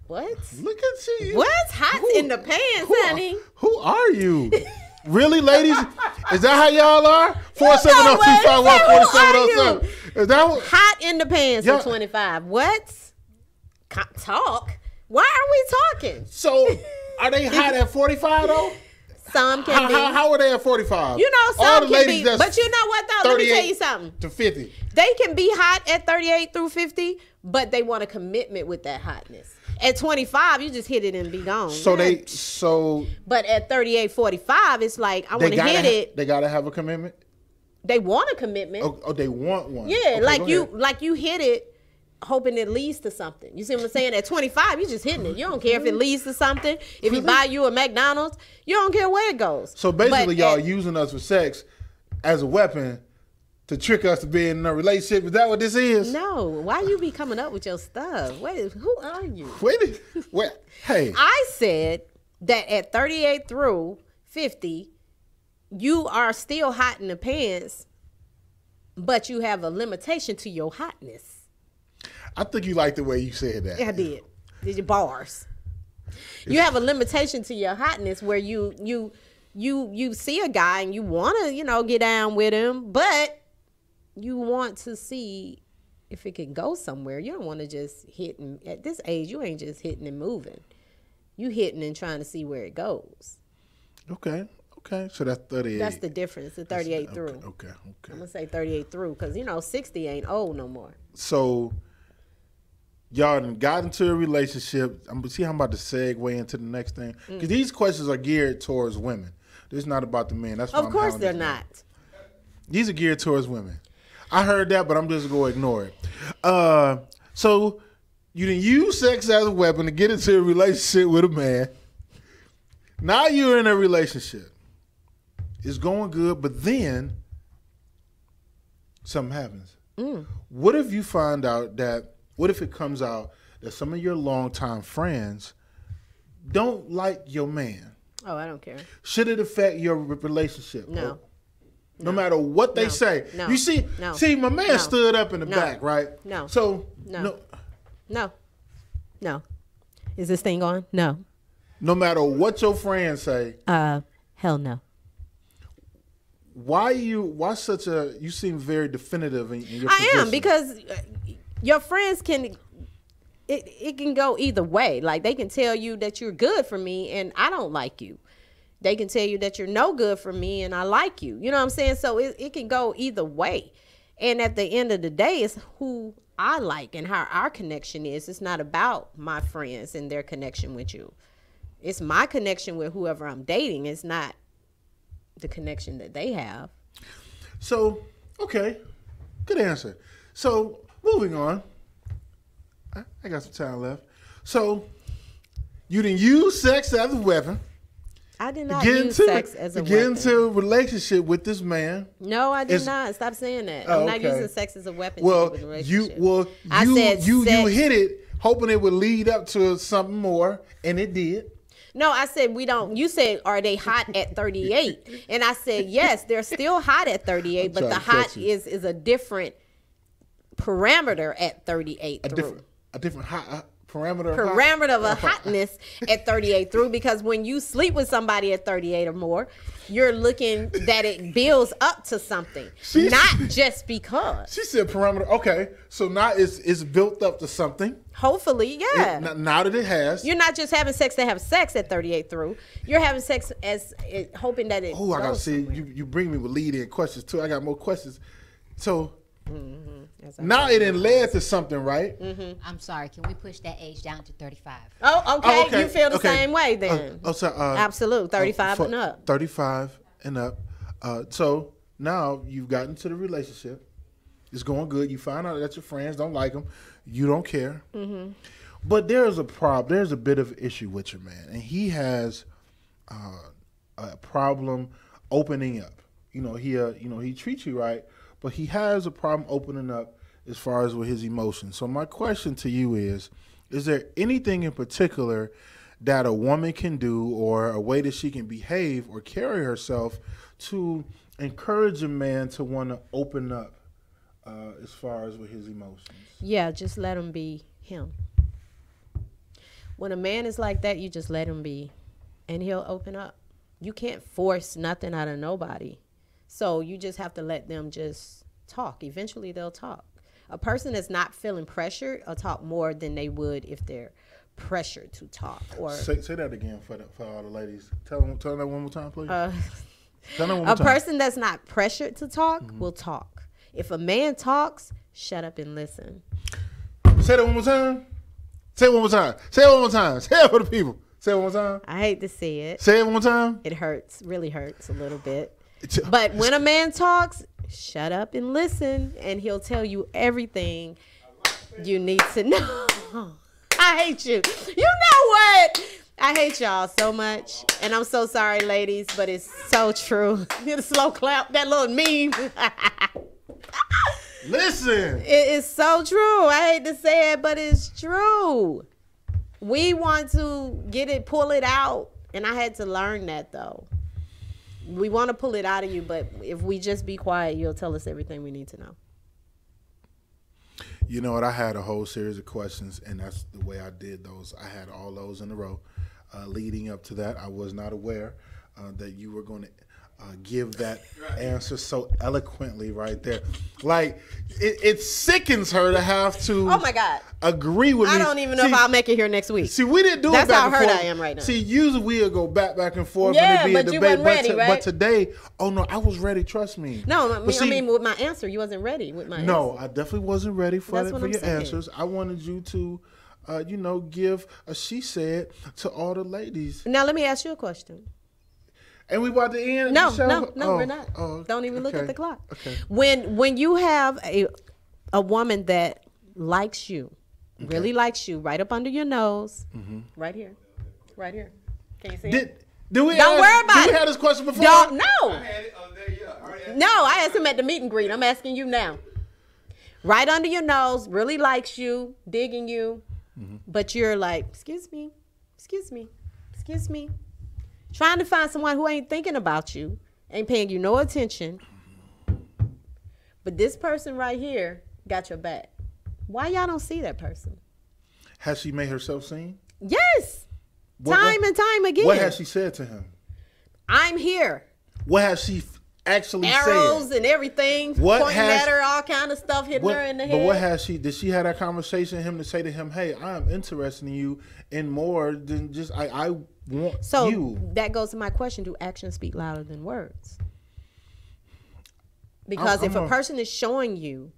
What? Look at you. What's hot in the pants, honey? Who are you? Really, ladies? Is that how y'all are? 470-251-4707. Is that what? Hot in the pants at 25. What? Talk? Why are we talking? So, are they hot at 45 though? Some can be. How are they at 45? You know, some can be. But you know what, though? Let me tell you something. To 50. They can be hot at 38 through 50, but they want a commitment with that hotness. At 25, you just hit it and be gone. But at 38, 45, it's like, I want to hit it. They got to have a commitment? They want a commitment. Oh, they want one. Yeah, okay, like you hit it hoping it leads to something. You see what I'm saying? At 25, you just hitting it. You don't care if it leads to something. If he buy you a McDonald's, you don't care where it goes. So basically, y'all using us for sex as a weapon to trick us to be in a relationship. Is that what this is? No. Why you be coming up with your stuff? Wait, who are you? Wait. Hey. I said that at 38 through 50, you are still hot in the pants, but you have a limitation to your hotness. I think you like the way you said that. Yeah, I did. Did your bars? You have a limitation to your hotness where you see a guy and you want to, get down with him, but you want to see if it can go somewhere. You don't want to just hit and at this age, you ain't just hitting and moving. You hitting and trying to see where it goes. Okay. So that's 38. That's the difference, the 38 through. Okay. I'm going to say 38 through because, 60 ain't old no more. So y'all got into a relationship. I'm about to segue into the next thing. Because these questions are geared towards women. This is not about the men. That's why of course they're not. These are geared towards women. I heard that, but I'm just going to ignore it. So you didn't use sex as a weapon to get into a relationship with a man. Now you're in a relationship. It's going good, but then something happens. What if you find out what if it comes out that some of your longtime friends don't like your man? Oh, I don't care. Should it affect your relationship? No. No matter what they say. No. You see, my man stood up in the back, right? No. So, No. Is this thing on? No. No matter what your friends say. Hell no. Why such a, you seem very definitive in your position. I am, because your friends it can go either way. Like, they can tell you that you're good for me and I don't like you. They can tell you that you're no good for me and I like you. You know what I'm saying? So it can go either way. And at the end of the day, it's who I like and how our connection is. It's not about my friends and their connection with you. It's my connection with whoever I'm dating. It's not the connection that they have. So, okay. Good answer. So, moving on. I got some time left. So, you didn't use sex as a weapon. I did not use sex as a weapon. Get into a relationship with this man. No, I did not. Stop saying that. I'm not using sex as a weapon. You hit it hoping it would lead up to something more, and it did. No, I said we don't. You said, are they hot at 38? And I said, yes, they're still hot at 38, but the hot is a different parameter at 38 through. A different hot parameter of hotness at 38 through, because when you sleep with somebody at 38 or more, you're looking that it builds up to something, not just because. She said parameter. Okay, so now it's built up to something. Hopefully, yeah. Now that it has. You're not just having sex to have sex at 38 through. You're having sex as hoping that it. Oh, I gotta see. You bring me with lead-in questions too. I got more questions. So. Now it done led to something, right? I'm sorry. Can we push that age down to 35? Oh, okay. You feel the same way then? Absolutely. 35 and up. 35 and up. So now you've gotten to the relationship. It's going good. You find out that your friends don't like him. You don't care. But there's a problem. There's a bit of issue with your man, and he has a problem opening up. He treats you right. But he has a problem opening up as far as with his emotions. So my question to you is there anything in particular that a woman can do or a way that she can behave or carry herself to encourage a man to want to open up as far as with his emotions? Yeah, just let him be him. When a man is like that, you just let him be, and he'll open up. You can't force nothing out of nobody. So you just have to let them just talk. Eventually they'll talk. A person that's not feeling pressured will talk more than they would if they're pressured to talk. Or say that again for all the ladies. Tell them that one more time, please. Tell them one more a time. person that's not pressured to talk will talk. If a man talks, shut up and listen. Say that one more time. Say it one more time. Say it one more time. Say it for the people. Say it one more time. I hate to see it. Say it one more time. It hurts. Really hurts a little bit. But when a man talks, shut up and listen, and he'll tell you everything you need to know. I hate you. You know what? I hate y'all so much, and I'm so sorry, ladies, but it's so true. The slow clap, that little meme. Listen. It is so true. I hate to say it, but it's true. We want to pull it out, and I had to learn that, though. We want to pull it out of you, but if we just be quiet, you'll tell us everything we need to know. You know what? I had a whole series of questions, and that's the way I did those. I had all those in a row. Leading up to that, I was not aware that you were going to give that answer so eloquently right there. Like, it sickens her to have to oh my God. Agree with me. I don't even know if I'll make it here next week. See, we didn't do That's it back how and hurt forth. I am right now. See, usually we'll go back and forth yeah, and it'd be but a you debate. weren't ready, right? But today, oh no, I was ready, trust me. No, I mean with my answer. You wasn't ready with my answer. No, I definitely wasn't ready for your saying. answers. I wanted you to give a she said to all the ladies. Now let me ask you a question. And we about to end? No, we're not. Don't even look at the clock. Okay. When you have a woman that likes you, really likes you, right up under your nose, right here. Can you see it? Don't worry about it. Did we have this question before? No. I had it there, No, I asked him at the meet and greet. I'm asking you now. Right under your nose, really likes you, digging you, but you're like, excuse me. Trying to find someone who ain't thinking about you, ain't paying you no attention. But this person right here got your back. Why y'all don't see that person? Has she made herself seen? Yes. Time and time again. What has she said to him? I'm here. What has she actually said? Arrows and everything. Pointing at her, all kind of stuff hitting her in the head. But what has she, did she have that conversation with him to say to him, hey, I am interested in you in more than just, I want you. So that goes to my question, do actions speak louder than words? Because if a person is showing you,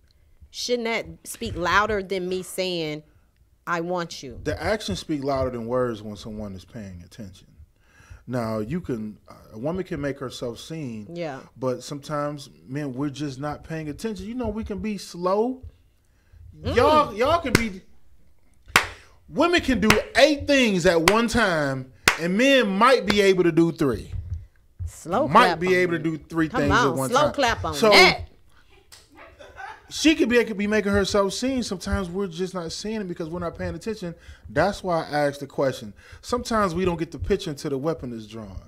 shouldn't that speak louder than me saying, I want you? The actions speak louder than words when someone is paying attention. Now, a woman can make herself seen, but sometimes, men, we're just not paying attention. You know, we can be slow. Y'all can be, women can do 8 things at one time, and men might be able to do 3. Might be able to do 3 things at one time. Slow clap on that. She could be making herself seen. Sometimes we're just not seeing it because we're not paying attention. That's why I asked the question. Sometimes we don't get the picture until the weapon is drawn.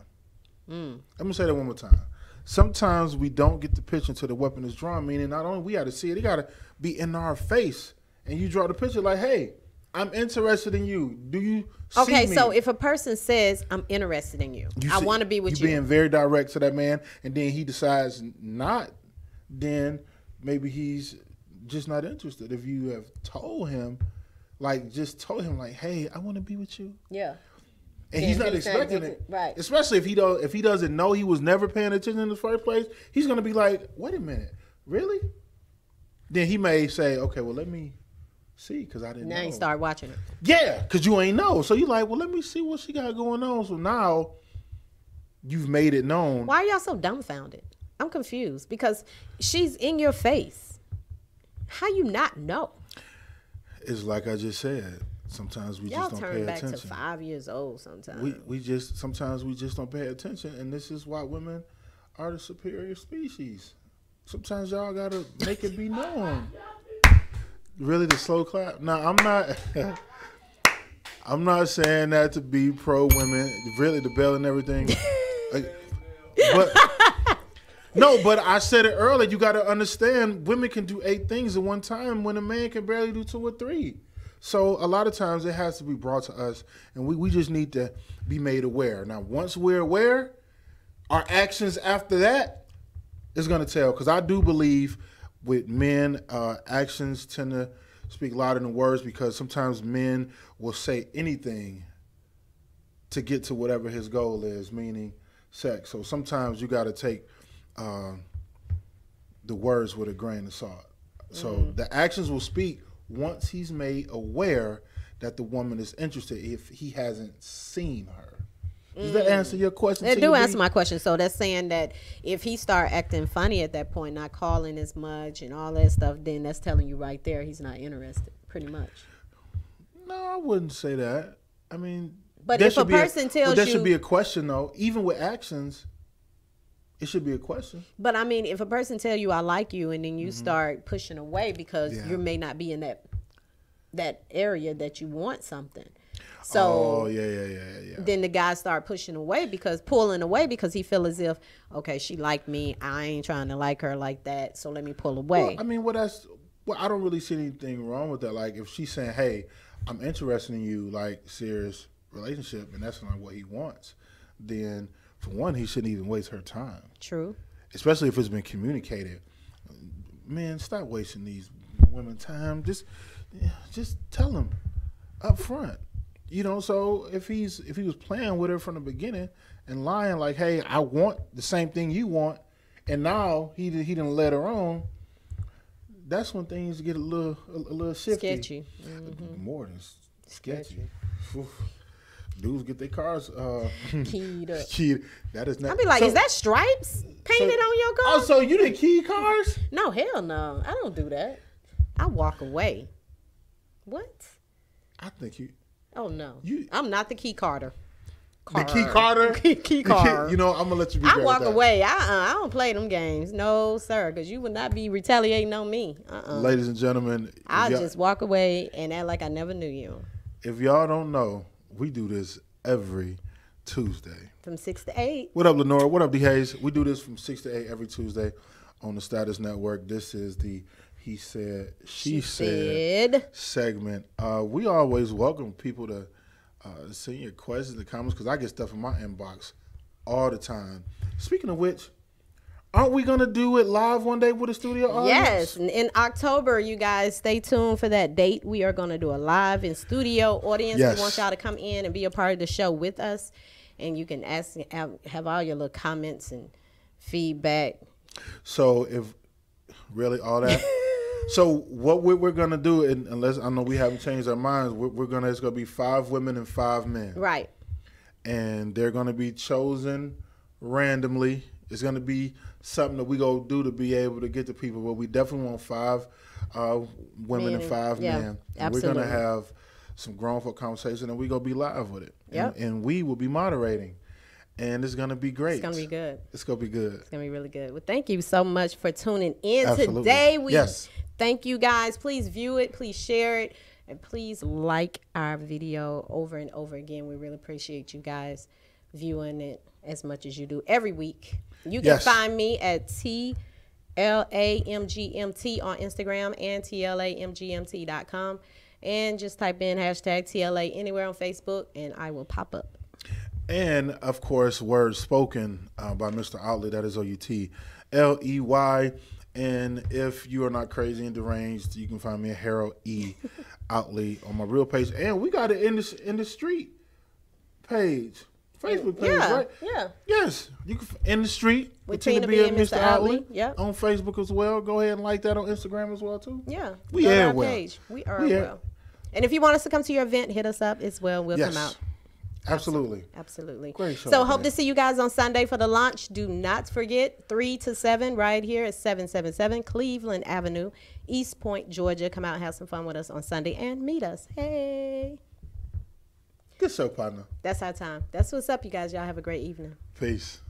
I'm going to say that one more time. Sometimes we don't get the picture until the weapon is drawn, meaning not only we got to see it got to be in our face. And you draw the picture like, hey, I'm interested in you. Do you Okay, see me? so if a person says, I'm interested in you, I want to be with you. Being very direct to that man, and then he decides not, then maybe he's just not interested. If you have told him, like, hey, I want to be with you. Yeah. And he's not expecting it. Right. Especially if he doesn't know, he was never paying attention in the first place, he's going to be like, wait a minute, really? Then he may say, okay, well, let me see, because I didn't know. Now you start watching it. Yeah, because you ain't know. So you're like, well, let me see what she got going on. So now you've made it known. Why are y'all so dumbfounded? I'm confused because she's in your face. How you not know? It's like I just said. Sometimes we just don't pay attention. Y'all turn back to 5 years old sometimes. Sometimes we just don't pay attention, and this is why women are the superior species. Sometimes y'all gotta make it be known. Really, the slow clap? No, I'm not. I'm not saying that to be pro women. Really, the bell and everything. But I said it earlier. You got to understand, women can do 8 things at one time when a man can barely do 2 or 3. So a lot of times it has to be brought to us, and we just need to be made aware. Now, once we're aware, our actions after that is going to tell. Because I do believe with men, actions tend to speak louder than words, because sometimes men will say anything to get to whatever his goal is, meaning sex. So sometimes you got to take the words with a grain of salt. So the actions will speak once he's made aware that the woman is interested, if he hasn't seen her. Does that answer your question? It do answer my question. So that's saying that if he start acting funny at that point, not calling as much and all that stuff, then that's telling you right there he's not interested, pretty much. No, I wouldn't say that. I mean, but if a person tells you, there should be a question though. Even with actions, it should be a question. But I mean, if a person tell you I like you, and then you start pushing away because you may not be in that area that you want something. So then the guy start pulling away because he feel as if, okay, she like me, I ain't trying to like her like that, so let me pull away. Well, I mean, I don't really see anything wrong with that. Like if she's saying, hey, I'm interested in you, like serious relationship, and that's not what he wants, then for one, he shouldn't even waste her time. True. Especially if it's been communicated. Man, stop wasting these women's time. Just tell them up front. You know, so if he was playing with her from the beginning and lying like, hey, I want the same thing you want, and now he didn't let her on, that's when things get a little shifty. Sketchy. More than sketchy. Dudes get their cars keyed up. That is not. I'd be like, is that stripes painted on your car? Oh, so you didn't key cars? No, hell no. I don't do that. I walk away. What? I think you. Oh no, I'm not the key carder. The key carder? Key card. You know, I'm gonna let you be. I walk away. I don't play them games. No, sir, because you would not be retaliating on me. Ladies and gentlemen, I just walk away and act like I never knew you. If y'all don't know, we do this every Tuesday from 6 to 8. What up, Lenora? What up, D Hayes? We do this from 6 to 8 every Tuesday on the Status Network. This is the He Said, She Said segment. We always welcome people to send your questions and comments, because I get stuff in my inbox all the time. Speaking of which, aren't we going to do it live one day with a studio audience? Yes. In October, you guys stay tuned for that date. We are going to do a live in studio audience. Yes. We want y'all to come in and be a part of the show with us. And you can have all your little comments and feedback. So if really all that... So what we're gonna do, unless I know we haven't changed our minds, it's gonna be 5 women and 5 men. Right. And they're gonna be chosen randomly. It's gonna be something that we go do to be able to get to people. But we definitely want 5 women and 5 men. And we're gonna have some grown folk conversation, and we're gonna be live with it. Yep. And we will be moderating. And it's going to be great. It's going to be good. It's going to be good. It's going to be really good. Well, thank you so much for tuning in Absolutely. Today. Yes. Thank you, guys. Please view it. Please share it. And please like our video over and over again. We really appreciate you guys viewing it as much as you do every week. You can find me at TLAMGMT on Instagram and TLAMGMT.com. And just type in hashtag TLA anywhere on Facebook, and I will pop up. And, of course, words spoken by Mr. Outley. That is OUTLEY. And if you are not crazy and deranged, you can find me at Harold E. Outley on my real page. And we got an InDuStreet page. Facebook page, right? Yeah. Yes. You can InDuStreet with Tina B Mr Outley. Yep. On Facebook as well. Go ahead and like that on Instagram as well, too. Yeah. We are well. Page. We are well. And if you want us to come to your event, hit us up as well. We'll come out. Absolutely. Great show. So hope to see you guys on Sunday for the launch. Do not forget 3 to 7 right here at 777 Cleveland Avenue, East Point, Georgia. Come out and have some fun with us on Sunday and meet us. Hey. Good show, partner. That's our time. That's what's up, you guys. Y'all have a great evening. Peace.